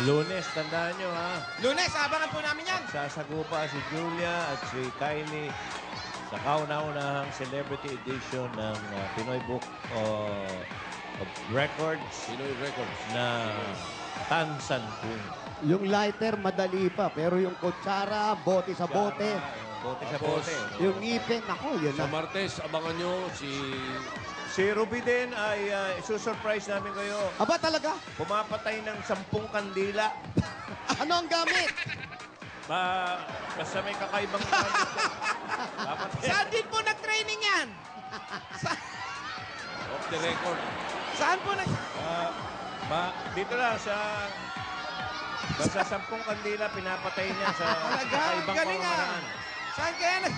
Lunes, tandaan nyo ha. Lunes, abangan po namin yan. Sasagupa si Julia at si Kylie sa kauna-unahang celebrity edition ng Pinoy Book of Records. Pinoy Records. Na Tansan Queen. Yung lighter, madali pa. Pero yung kutsara, bote sa bote. Bote sa Tapos, bote. Yung ngipin, ako, yun Sa na. Martes, abangan nyo Si Ruby din ay isusurprise namin kayo. Aba, talaga? Pumapatay ng 10 kandila. Ano ang gamit? Basta may kakaibang gamit. Saan din po nag-training yan? off the record. Saan po nag... Dito lang sa... Basta 10 kandila pinapatay niya sa Talaga? kakaibang Galing ah. pamamaraan. Saan kaya nag...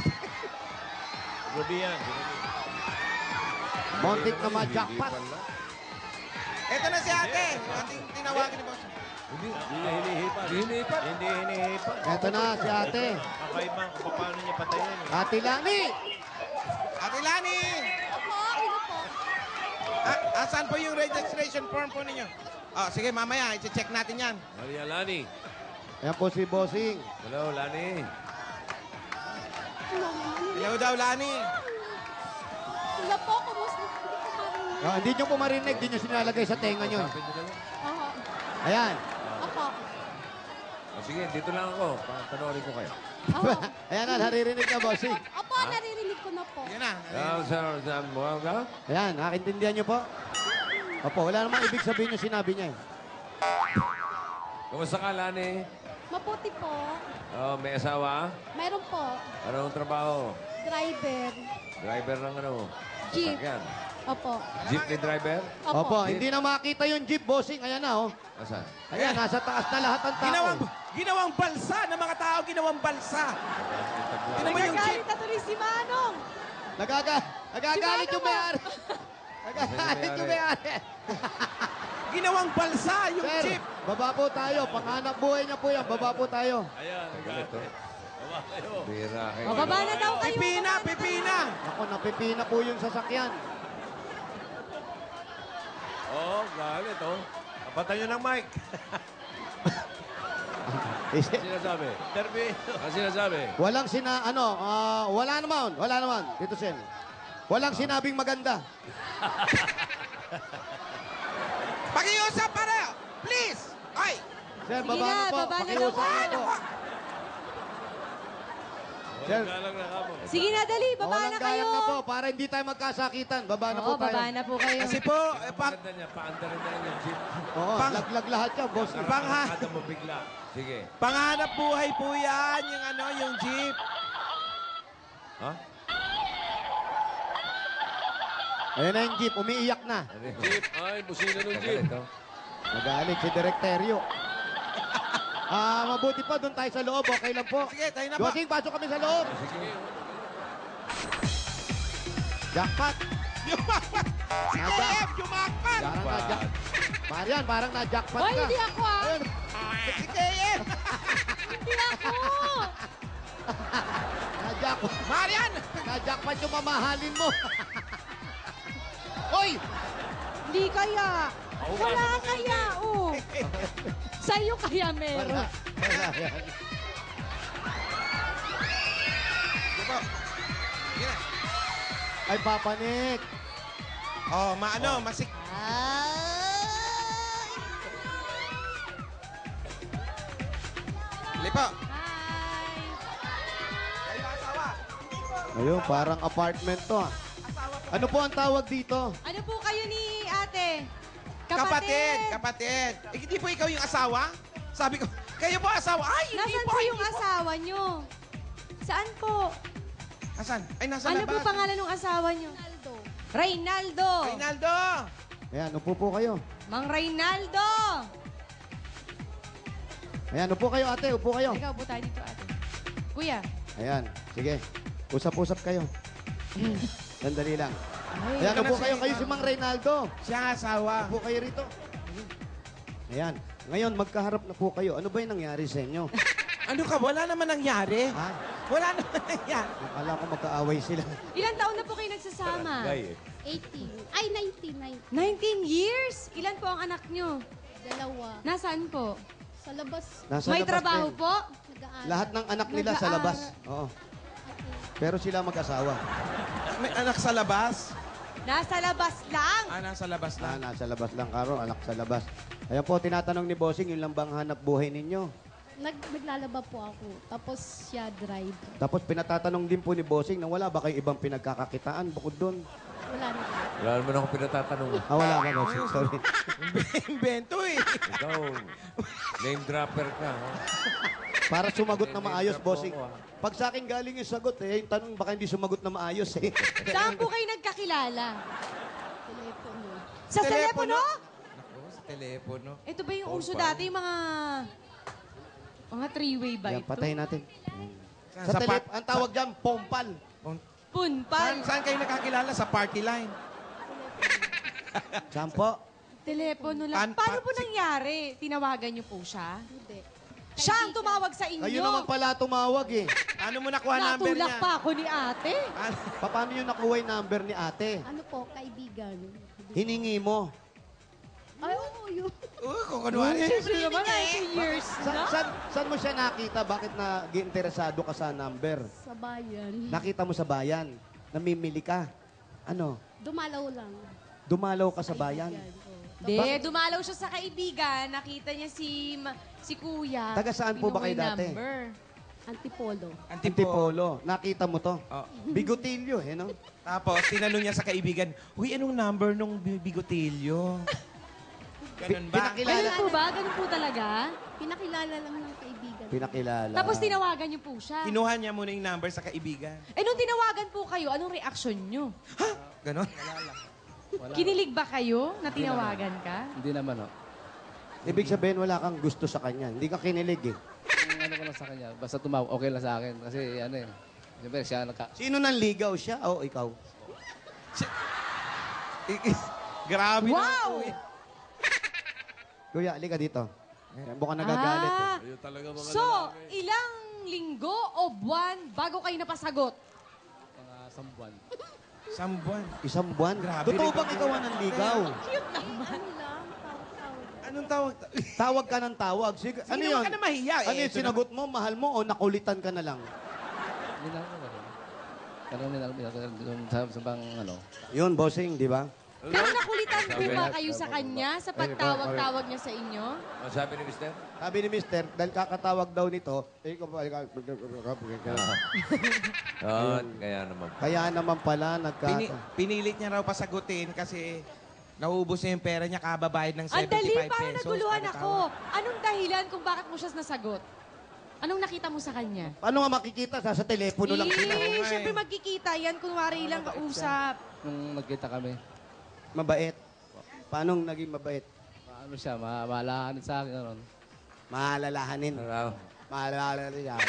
Ruby yan. Montik na ma-jackpot. Ito na si ate. Ating tinawagin ni boss. Hindi hinihipan. Hindi hinihipan. Ito na, si ate. Kakaibang kung paano niya patayin. Ate Lani! Ate Lani! Saan po yung registration form po ninyo? Sige, mamaya. I-check natin yan. Maria Lani. Ayan po si Bossing. Hello, Lani. Hello daw, Lani. Wala po, kumusta? Hindi nyo po marinig, hindi nyo sinalagay sa tenga nyo. Oho. Ayan. Opo. Sige, dito lang ako. Panoorin ko kayo. Ayan na, naririnig na, Bossing. Opo, naririnig ko na po. Yan na. Ayan, nakintindihan nyo po? Opo, wala namang ibig sabihin yung sinabi niya. Kumusta ka, Lani? Maputi po. Oh, may asawa? Meron po. Anong trabaho? Driver. Driver ng ano? Jeep. Sasakyan. Opo. Jeepney driver? Opo, hindi na makita yung jeep, Bossing. Ayan na, oh. Asan? Ayan, nasa taas na lahat ng tao. Ginawang balsa ng mga tao, ginawang balsa. Tingnan mo yung jeep. Nagagalit na tuloy si Manong. Nagagalit yung may-ari. Nagagalit yung may-ari. Ginawang balsa yung Sir, jeep. baba po tayo. Panghanap buhay niya po yan. Baba po tayo. Ayan. Galit, oh. Bira kayo. Bababa na daw kayo. Pipina, pipina. Ako, napipina po yung sasakyan. Galit, oh. Kapatan nyo ng mic. Sinasabi. Interview. Ang sinasabi. Wala naman. Tito Sen. Walang sinabing maganda. Pakiusap pareho. Please. Ay. Sir, Sige baba na, na po. baba na Pakiusap naman. na po. Sir, Walang galang na kamo. Sige na, dali. Baba walang na kayo. galang na po para hindi tayo magkasakitan. Baba na po Oo, tayo. baba na po kayo. Kasi po, Maganda niya, paandarin na lang yung jeep. Oo, laglag lahat yan, boss. Nakakakada mo bigla. Sige. panghanap buhay po yan, yung jeep. Ha? Ayan na yung jeep, umiiyak na. Jeep. Ay, busina ng jeep. Galit, oh. Nagalit si Direkteryo. Mabuti pa, doon tayo sa loob. Okay lang po. Sige, tayo na po. Bossing, pasok kami sa loob. Sige. Jackpot. Yumakpat! Si KM, yumakpat! Parang na-jack. Marian, parang na-jackpot Hoy, ka. hindi ako ah. Ayun. Si KM! Hindi ako. Na-jackpot. Marian! Na-jackpot yung mamahalin mo. Hoy! Hindi kaya. Wala kaya, oh. Sa'yo kaya meron. Wala yan. Diba? Sige na. Ay, papanik. Masik... Lipo. Kayo asawa. Ayun, parang apartment to. Ano po ang tawag dito? Ano po kayo ni ate? Kapatid. Hindi po ikaw yung asawa? Sabi ko, kayo po asawa? Ay, hindi Nasaan po. po yung asawa nyo? Saan po? Asan? Ay, nasa Ano labas. po pangalan ng asawa nyo? Reynaldo. Reynaldo. Ayan, upo po kayo. Mang Reynaldo! Ayan, upo kayo ate, upo kayo. Ikaw, upo tayo dito, ate. Kuya. Ayan, sige. Usap-usap kayo. Sandali lang. Ay, Ayan, ito upo na kayo. si- Kayo si Mang Reynaldo. Siya ang asawa. Upo kayo rito. Ayan. Ngayon, magkaharap na po kayo. Ano ba yung nangyari sa inyo? Ano ka? Wala naman nangyari. Ha? Wala naman nangyari. Akala ko magkaaway sila. Ilan taon na po kayo nagsasama? 18. Ay, 19. 19 years? Ilan po ang anak nyo? Dalawa. Nasaan po? Sa labas. Nasa May labas trabaho din. po? Nag-aaral. Lahat ng anak nila sa labas. Oo. Pero sila mag-asawa. May anak sa labas. Nasa labas lang. Nasa labas lang. Nasa labas lang, Karo. Anak sa labas. Ayan po, tinatanong ni Bossing, yun lang bang hanap buhay ninyo? Naglalaba po ako. Tapos siya drive. Tapos pinatatanong din po ni Bossing na wala ba kayo ibang pinagkakakitaan bukod doon? Wala na. Wala naman ako pinatatanong. Wala ka, Bossing. Sorry. Invento eh. Ikaw, name dropper ka. Ha? Para sumagot na maayos, Bossing. Pag sa akin galing yung sagot, yung tanong baka hindi sumagot na maayos eh. Saan po kayo nagkakilala? Telepono. Sa telepono? Sa telepono. Ito ba yung Phone uso pa. dati, mga three-way ba Yan, ito? patayin natin. Sa Sa ang tawag dyan, pompal. Punpal. Saan kayo nakakilala? Sa party line. Saan po? Telepono lang. Paano po nangyari? Tinawagan niyo po siya? Hindi. Siya ang tumawag sa inyo. Kayo naman pala tumawag eh. Paano mo nakuha number Natulak niya? pa ako ni ate. Paano yung nakuha yung number ni ate? Ano po, kaibigan. Hiningi mo. Ay, oo, yun. Kung kunwari. Siyempre naman, 19 years na. Saan mo siya nakita? Bakit nag-interesado ka sa number? Sa bayan. Nakita mo sa bayan. Namimili ka. Ano? Dumalaw lang. Dumalaw ka sa bayan. Hindi, dumalaw siya sa kaibigan. Nakita niya si kuya. Taga saan po ba kayo Kinuha yung dati? number. Antipolo. Antipolo. Nakita mo to? Bigotilyo, eh, no? Tapos, tinanong niya sa kaibigan, Uy, anong number nung bigotilyo? Ganun ba? Ganun po ba? Ganun po talaga? Pinakilala lang ng kaibigan. Pinakilala. Tapos tinawagan niyo po siya. Kinuha niya muna yung number sa kaibigan. Eh, nung tinawagan po kayo, anong reaction niyo? Ganon? Kinilig ba kayo na tinawagan ka? Hindi naman, oh. Ibig sabihin, wala kang gusto sa kanya. Hindi ka kinilig, eh. Yung ano ko lang sa kanya, basta tumawag, okay lang sa akin. Kasi ano eh, siyempre siya Sino nanligaw siya o ikaw? Grabe Wow! Kuya, alika dito. Mukhang nagagalit. Ah, Eh. so, ilang linggo o buwan bago kayo napasagot? mga sambuan. Sambuan. Isang buwan? Grabe, Totoo Rico. bang ikaw ang nanligaw? Cute naman. Anong tawag? Tawag ka ng tawag. Ano Sige, yun? naman ka na mahiya. Ano yung sinagot mo? Mahal mo o nakulitan ka na lang? Hindi na ako, ano. Pero sa bang, ano. Yun, bossing, di ba? Pero nakulitan po ba kayo sa kanya sa pagtawag-tawag niya sa inyo? Ano sabi ni Mister? Sabi ni Mister, dahil kakatawag daw nito, Kaya naman. Kaya naman pala, Pinilit niya raw pasagutin kasi naubos niya yung pera niya kababayad ng 75 Ang dali, pesos. parang naguluhan Ano ako. Anong dahilan kung bakit mo siya nasagot? Anong nakita mo sa kanya? Paano nga makikita? Sa telepono lang sila. Eh, syempre magkikita yan. Kunwari lang kausap. Nung nagkita kami, Mabait. Paano naging mabait? ano siya, maalahanin sa akin, ano. Maalalahanin. Ano? Maalalahanin.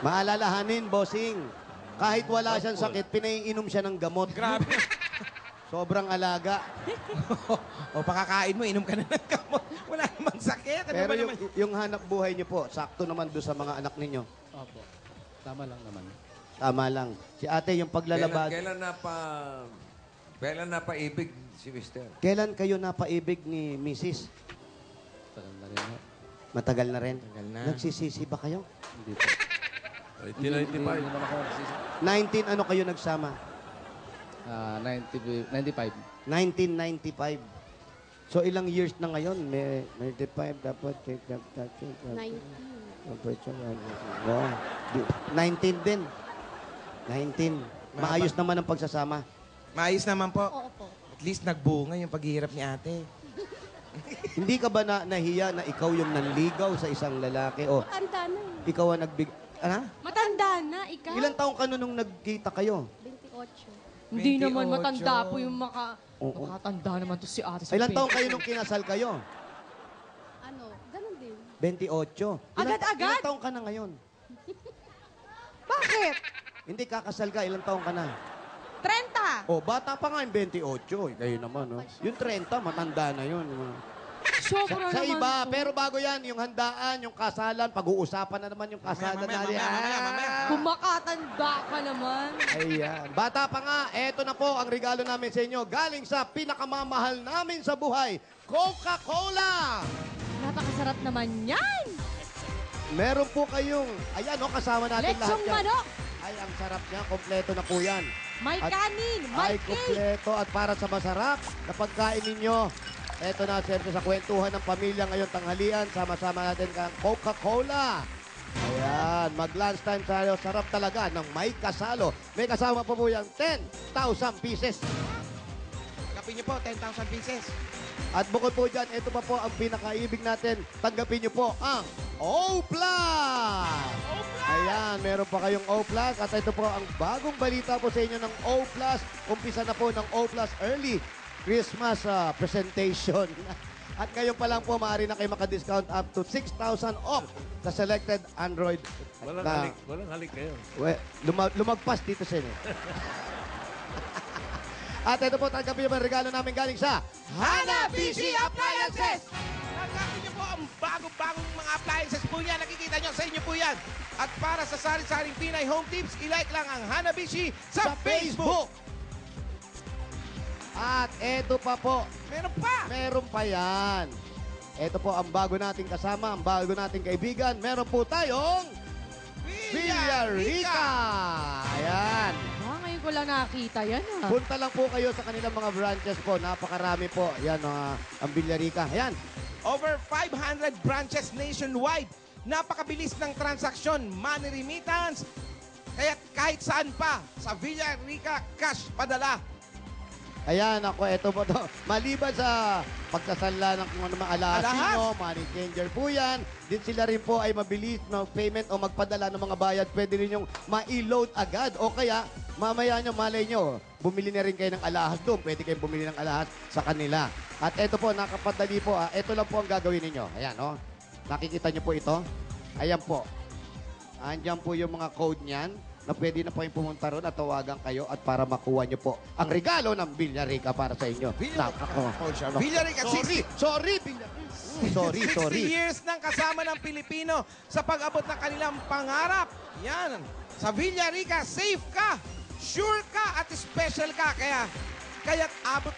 Maalalahanin, bossing. Kahit wala siyang sakit, pinaiinom siya ng gamot. Grabe. Sobrang alaga. O pakakain mo, inom ka na ng gamot. Wala namang sakit. Ano Pero ba naman? yung hanap buhay niyo po, sakto naman doon sa mga anak ninyo. Opo. Tama lang naman. Tama lang. Si ate, yung paglalabas. Kailan napaibig si Mister? Kailan kayo napaibig ni Mrs.? Tagal na rin. Matagal na rin. na. Nagsisisi ba kayo? Hindi po. 1995. Hindi naman ako nagsisi. 19 ano kayo nagsama? 95. 1995. So ilang years na ngayon? May 95 dapat. 19 din. 19. Maayos naman ang pagsasama. Maayos naman po. Opo. At least nagbunga yung paghihirap ni ate. Hindi ka ba nahiya na ikaw yung nanligaw sa isang lalaki? O Tanda na eh. ikaw ang Ano? Matanda na, ikaw. Ilang taong ka nung nagkita kayo? 28. Hindi naman 28. matanda po yung makatanda naman to si ate. Ilan taong kayo nung kinasal kayo? Ano, ganun din. 28. Agad-agad? Ilan taong ka na ngayon? Bakit? Hindi, kakasal ka. Ilan taong ka na? 30. Oh, bata pa nga yung 28. Kayo naman, no? Yung 30, matanda na yun. Sobra Sa naman iba, po. pero bago yan, yung handaan, yung kasalan, pag-uusapan na naman yung kasalan natin. Kung makatanda ka naman. Ayan. Bata pa nga, eto na po ang regalo namin sa inyo. Galing sa pinakamamahal namin sa buhay, Coca-Cola! Napakasarap naman yan. Meron po kayong, ayan o, kasama natin lahat Lechong yan. manok. Ay, ang sarap niya. Kompleto na po yan. May At- kanin, may Ay, cake. kompleto. At para sa masarap na pagkain ninyo, eto na, siyempre, sa kwentuhan ng pamilya ngayon tanghalian, sama-sama natin ang Coca-Cola. Ayan, mag-lunchtime tayo. Sarap talaga ng may kasalo. May kasama po po yung 10,000 pieces. Tanggapin niyo po, 10,000 pieces. At bukod po dyan, ito pa po ang pinakaibig natin. Tanggapin niyo po ang O-Plus! Ayan, meron pa kayong O-Plus. At ito po ang bagong balita po sa inyo ng O-Plus. Umpisa na po ng O-Plus Early Christmas presentation. At ngayon pa lang po, maaari na kayo makadiscount up to 6,000 off sa selected Android. Walang halik kayo. Lumagpas dito sa inyo. At ito po, tanggapin niyo ang regalo namin galing sa Hanabishi Appliances! Tanggapin niyo po ang bagong-bagong mga appliances po niya. Nakikita niyo sa inyo po yan. At para sa sari-saring Pinay Home Tips, ilike lang ang Hanabishi sa Facebook. At eto pa po. Meron pa! Meron pa yan. Eto po ang bago nating kasama, ang bago nating kaibigan. Meron po tayong Villarica. Ayan. Ngayon ko lang nakita yan. Punta lang po kayo sa kanilang mga branches po. Napakarami po. Ayan, ang Villarica. Ayan. Over 500 branches nationwide. Napakabilis ng transaksyon, money remittance. Kaya kahit saan pa, sa Villarica Cash Padala. Ayan, ako, eto po to. Maliban sa pagsasanla ng kung ano mga alasin nyo, money changer po yan. Din sila rin po ay mabilis na payment o magpadala ng mga bayad. Pwede rin yung ma-load agad. O kaya, mamaya nyo, malay nyo, bumili na rin kayo ng alahas doon. Pwede kayong bumili ng alahas sa kanila. At eto po, nakapadali po. Eto lang po ang gagawin ninyo. Ayan, oh. Nakikita nyo po ito? Ayan po. Andyan po yung mga code niyan na pwede na po yung pumunta ron at tawagan kayo at para makuha nyo po ang regalo ng Villarica para sa inyo. Villarica, Sorry, Villarica. Sorry. 60 years nang kasama ng Pilipino sa pag-abot ng kanilang pangarap. Yan. Sa Villarica, safe ka, sure ka, at special ka. Kaya't abot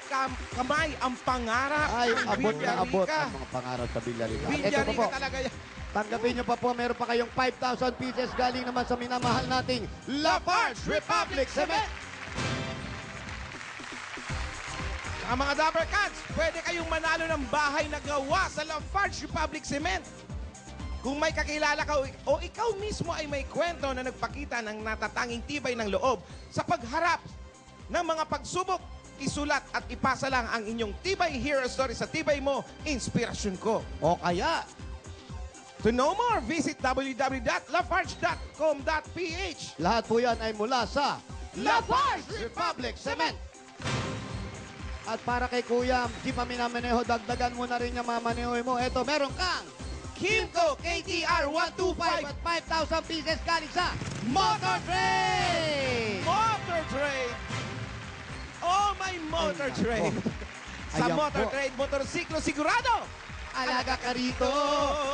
kamay ang pangarap. Ay, ng abot na abot Villarica. ang mga pangarap sa Villarica. Ito pa Villarica po. talaga yan. Tanggapin nyo pa po, meron pa kayong 5,000 pieces galing naman sa minamahal nating Lafarge Republic Cement. Ang mga Dabber Cats, pwede kayong manalo ng bahay na gawa sa Lafarge Republic Cement. Kung may kakilala ka o ikaw mismo ay may kwento na nagpakita ng natatanging tibay ng loob sa pagharap ng mga pagsubok, isulat at ipasa lang ang inyong Tibay Hero Story sa Tibay Mo, Inspirasyon Ko. O kaya, to know more, visit www.lafarge.com.ph. lahat po yan ay mula sa Lafarge Republic Cement. At para kay Kuya, di pa minamaneho, dagdagan mo na rin yung mamaneho mo. Eto, meron kang Kimco KTR 125 at 5,000 pieces galing sa Motor Trade! Motor Trade! Oh, my Motor Trade! Sa Ayan Motor po. Trade, motorsiklo sigurado! Alaga ka rito.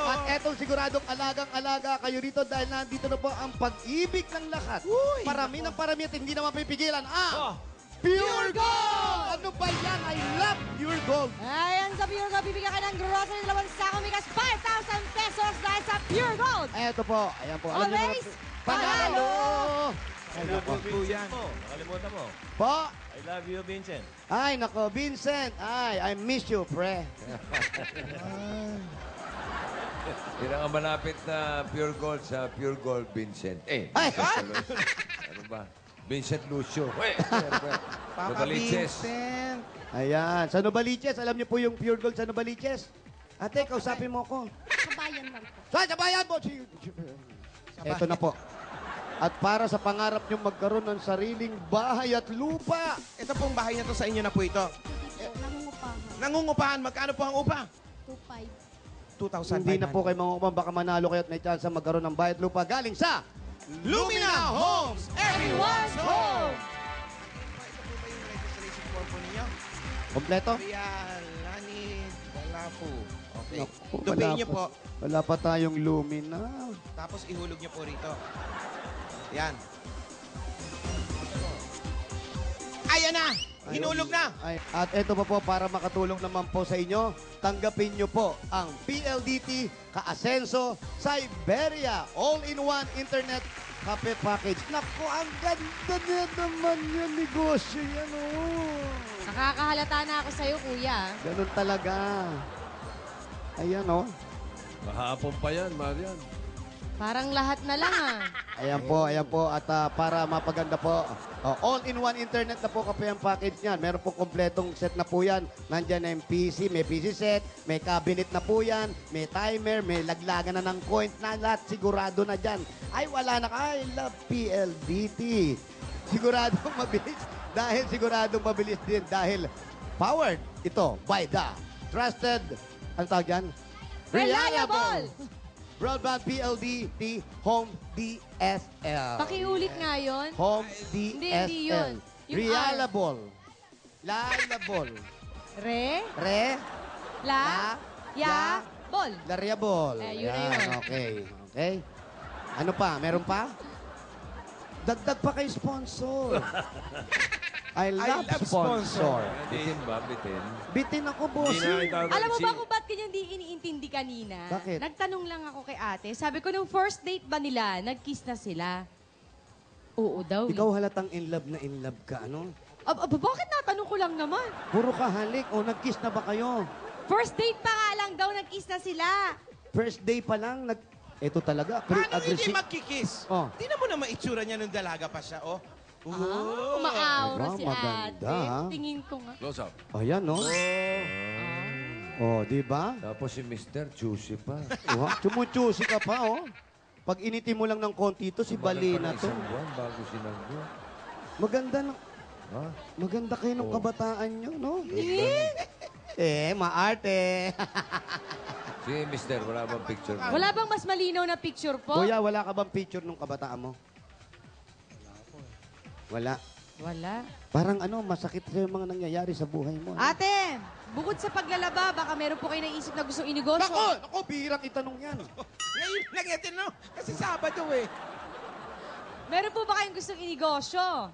At etong siguradong alagang-alaga kayo rito dahil nandito na po ang pag-ibig ng lahat. Parami ng parami at hindi naman pipigilan ang Pure Gold! Ano ba yan? I love Pure Gold. Ayan sa Pure Gold, bibigyan ka ng grocery, 2 sakong bigas, 5,000 pesos dahil sa Pure Gold. Eto po. Ayan po. Alam niyo Always naman, panalo! I love you, Vincent mo. Nakalimutan mo. Po? I love you, Vincent. Ay, nako, Vincent. Ay, I miss you, pre. Yan ang malapit na Pure Gold sa Pure Gold Vincent. Ay! Ano ba? Vincent Lucio. Papa Novaliches. Vincent. Ayan. Sa Novaliches, alam niyo po yung Pure Gold sa Novaliches? Ate, kausapin mo ko. Kabayan lang po. Sa bayan mo! Eto na po. At para sa pangarap nyo magkaroon ng sariling bahay at lupa. Ito pong bahay na to sa inyo na po ito. Nangungupahan. Nangungupahan, magkano po ang upa? 2.5. 2,500. Hindi na po kayo mangungupang, baka manalo kayo at may chance magkaroon ng bahay at lupa galing sa Lumina Homes, everyone's home! Ito po ba yung registration form po ninyo? kompleto. Lani Dalapu. Okay. Naku, Tupiin niyo po. Wala pa tayong Lumina. Tapos ihulog niyo po rito. Yan. Ayan na! Hinulog na! At ito pa po, para makatulong naman po sa inyo, tanggapin nyo po ang PLDT Ka-Asenso Siberia All-in-One Internet Cafe Package. Naku, ang ganda na naman yung negosyo yan, oh. Nakakahalata na ako sa'yo, kuya. Ganun talaga. Ayan, oh. Kahapon pa yan, Marian. Parang lahat na lang, ah. Ayan po. At para mapaganda po, all-in-one internet na po kape ang package niyan. Meron po kompletong set na po yan. Nandyan na yung PC, may PC set, may cabinet na po yan, may timer, may laglagan na ng coins na lahat. Sigurado na dyan. Ay, wala na ka. I love PLDT. Siguradong mabilis. Siguradong mabilis din. Dahil powered ito by the trusted, ano tawag yan? Reliable! Broadband PLDT Home DSL. Pakiulit nga yun. Home Hindi DSL. yun. Yung Reliable. Liable. Re? Re? La? Ya? Bol. Variable. Yun na yun. Okay. Ano pa? Meron pa? Dagdag pa kay sponsor. I love sponsor. Bitin ba? Bitin? Bitin ako, bossing. Alam mo ba kung ba't kanya hindi iniintindi kanina? Bakit? Nagtanong lang ako kay ate. Sabi ko, nung first date ba nila, nag-kiss na sila? Oo daw. Ikaw halatang in love ka, ano? Bakit natanong ko lang naman? Puro ka halik. O, nag-kiss na ba kayo? First date pa nga lang daw, nag-kiss na sila. First day pa lang, ito talaga. Paano hindi magkikiss? Oh. Tingnan mo na maitsura niya nung dalaga pa siya, oh. Umaaura si maganda, ate. ha? Tingin ko nga. Close up. Ayan, no? Oh, di ba? Tapos si Mr. Juicy pa. Chumuchusi ka pa, oh. Pag initin mo lang ng konti ito, si Balina to. Isang buwan bago sinanggo. Maganda na. Ha? Maganda kayo ng kabataan nyo, no? Eh? Maarte. Si Mr. Wala bang picture mo? Wala bang mas malinaw na picture po? Kuya, wala ka bang picture nung kabataan mo? Wala. Wala. Parang masakit sa yung mga nangyayari sa buhay mo. Ate, bukod sa paglalaba, baka meron po kayo naisip na gustong inegosyo. Nako, bihirang itanong yan. Ngayon lang yatin, no? Kasi Sabado, eh. Meron po ba kayong gustong inegosyo?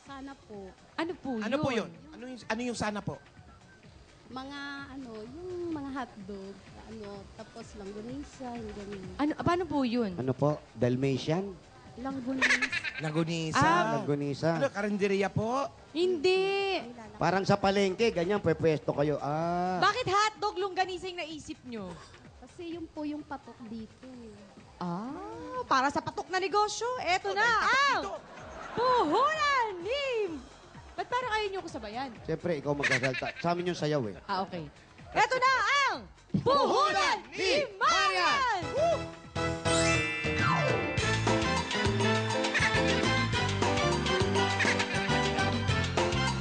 Sana po. Ano po yun? Ano po yun? Ano yung sana po? Mga yung mga hotdog, tapos langganisa, yung ganun. Paano po yun? Ano po? Dalmatian? Langgunisa. Langgunisa. Ano, karinderya po? Hindi. Parang sa palengke, ganyan, pwesto kayo. Bakit hotdog longganisa yung naisip nyo? Kasi yun po yung patok dito. Para sa patok na negosyo, eto na ang puhunan ni... Ba't parang ayaw nyo ko sabayan? Siyempre, ikaw magkasalta. Sa amin yung sayaw, eh. Okay. Eto na ang puhunan ni Marian!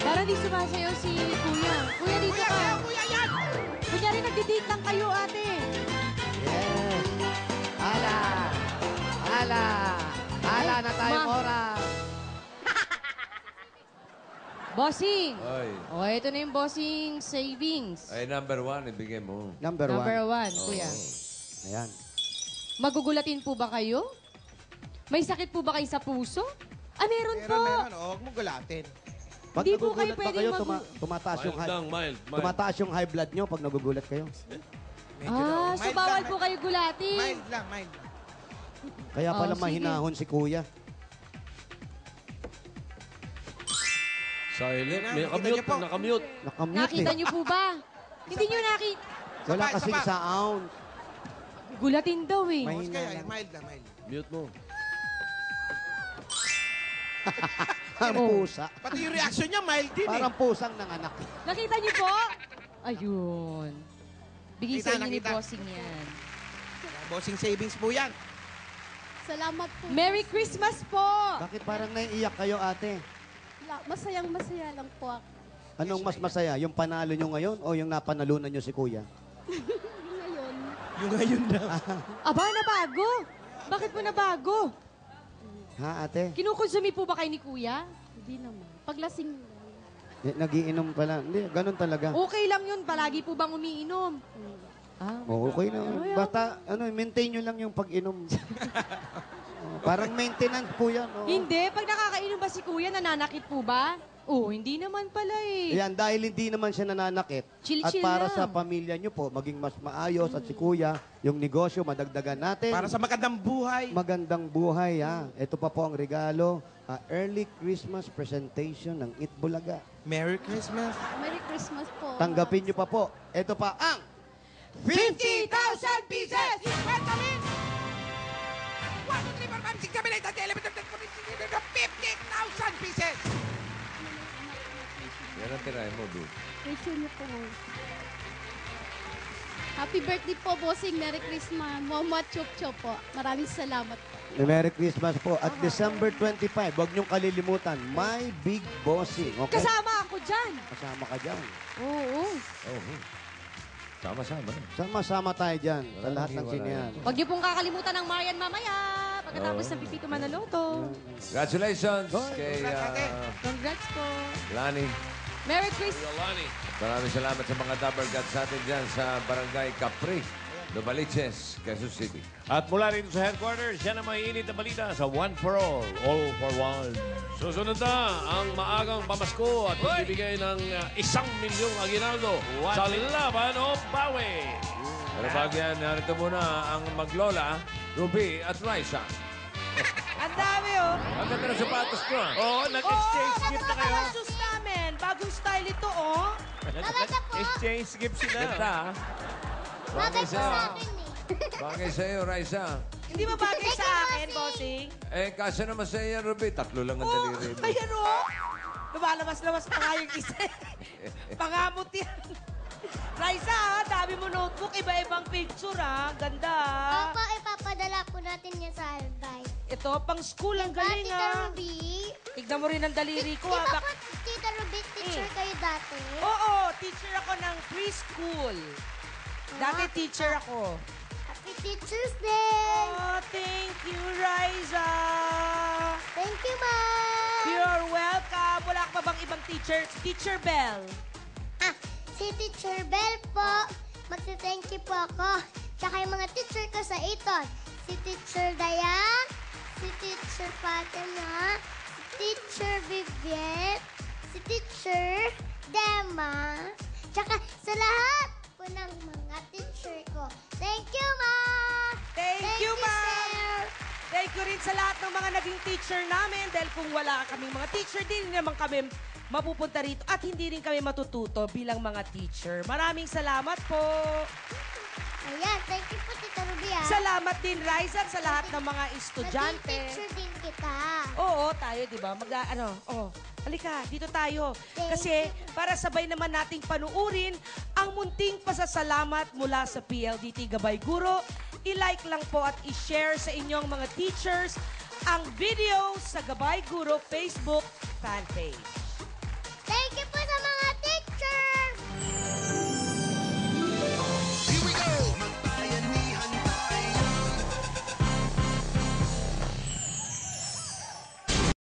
Parang di sumasayaw si Kuya. Kuya, dito ka. Kuya, yan! Kunyari, nagdi-date lang kayo, ate. Yes. Hala na tayong oras. Bossing. Ay. Ito na yung bossing savings. Ay, number 1, ibigay mo. Number one. Kuya. Ayan. Magugulatin po ba kayo? May sakit po ba kayo sa puso? Meron po. Meron. Huwag mo gulatin. Pag Hindi po kayo nagugulat ba pwedeng kayo, tumataas yung Mild. tumataas yung high blood nyo pag nagugulat kayo. So bawal po kayo gulatin. Mild lang. Kaya pala sige. mahinahon si Kuya. Silent. Nakita May niyo po. nakamute. Nakamute Nakita eh. niyo po ba? Hindi niyo nakita. Wala Isa kasing pa. sound. Gulatin daw eh. Mas Mahina kaya, lang. mild lang. Mute mo. Ang pusa. Pati yung reaction niya, mild din Parang pusang nanganak. Nakita niyo po? Ayun. Bigay sa Nakita, inyo ni nakita. bossing yan. Bossing savings po yan. Salamat po. Merry Christmas po! Bakit parang naiiyak kayo, ate? Masayang-masaya lang po ako. Anong mas masaya? Yung panalo nyo ngayon o yung napanalunan nyo si kuya? Ngayon. Yung ngayon daw. Aba, nabago! Bakit po nabago? Ha, ate? Kinukonsumi po ba kayo ni Kuya? Hindi naman. Paglasing lang. Nagiinom pala. Hindi, ganun talaga. Okay lang yun. Palagi po bang umiinom? Oh, okay na. Basta, maintain nyo lang yung pag-inom. Parang maintenance po yan. Oh. Hindi. Pag nakakainom ba si Kuya, nananakit po ba? Oo, hindi naman pala eh. Yan, dahil hindi naman siya nananakit. Chill-chill at para lang. sa pamilya nyo po, maging mas maayos at si kuya, yung negosyo, madagdagan natin. Para sa magandang buhay. Magandang buhay, ha. Ito pa po ang regalo. Early Christmas presentation ng Eat Bulaga. Merry Christmas. Merry Christmas po. Tanggapin nyo pa po. Ito pa ang 50,000 pieces! 1, 2, 3, 4, 5, 6, 7, 8, 9, 10, 11, 12, 13, 14, 15,000 pieces! Yan ang tirahin mo, dude. Rachel niyo po. Happy birthday po, bossing. Merry Christmas. Mama Chop Chop po. Maraming salamat po. Merry Christmas po. At December 25, huwag niyong kalilimutan, My Big Bossing. Okay? Kasama ako dyan. Kasama ka dyan. Oo. Sama-sama. Sama-sama tayo dyan sa lahat ng sinihan. Huwag niyo pong kakalimutan ng Mayan mamaya. Pagkatapos ng Pipito Manaloto. Congratulations kay Congrats po. Lani. Merry Christmas. Maraming salamat sa mga Dabber Cats sa atin dyan sa Barangay Capri, Novaliches, Quezon City. At mula rito sa headquarters, yan ang mainit na balita sa One for All for One. Susunod na ang maagang pamasko at magbibigay ng 1,000,000 aginaldo sa Laban o Bawi. Pero bago yan, narito muna ang maglola, Ruby at Raisa. Ang dami, oh. Ang ganda ng sapatos ko, ah. Oo, nag-exchange Oo, gift na kayo. ang shoes namin. Bagong style ito, oh. Nag-exchange gift sila. Ganda, ah. Bagay sa'yo. Bagay sa'yo, Raisa. Hindi ba bagay sa akin, bossing? Kasi naman sa'yo yan, Ruby. 3 lang ang daliri mo. Ayan, oh. Lumalabas-labas pa nga yung isa. Pangamot yan. Raisa, dami mo notebook. Iba-ibang picture, ha. Ganda, ha. Opo, ipapadala po natin yan sa Albay. Ito, pang school. Ang galing, Tita ha. Ruby. Tignan mo rin ang daliri ko, Di ha. ba po, Tita Ruby, teacher kayo dati? Oo, teacher ako ng preschool. Dati teacher ako. Happy Teacher's Day! Oh, thank you, Raisa. Thank you, Ma'am! You're welcome. Wala ka pa bang ibang teacher? Teacher Bell. Si Teacher Bell po. Magsi-thank you po ako. Tsaka yung mga teacher ko sa Iton. Si Teacher Dayan, si Teacher Fatima, si Teacher Vivian, si Teacher Dema, tsaka sa lahat po ng mga teacher ko. Thank you, Ma! Thank you, ma'am. sir. Thank you rin sa lahat ng mga naging teacher namin dahil kung wala kaming mga teacher, din naman kami mapupunta rito at hindi rin kami matututo bilang mga teacher. Maraming salamat po. Ayan, thank you po, Tita Ruby, ah. Salamat din, Raisa, sa lahat ng mga estudyante. Naging teacher din kita. Oo, tayo, di ba? Halika, dito tayo. Kasi para sabay naman nating panuurin ang munting pasasalamat mula sa PLDT Gabay Guro, i-like lang po at i-share sa inyong mga teachers ang video sa Gabay Guro Facebook fanpage.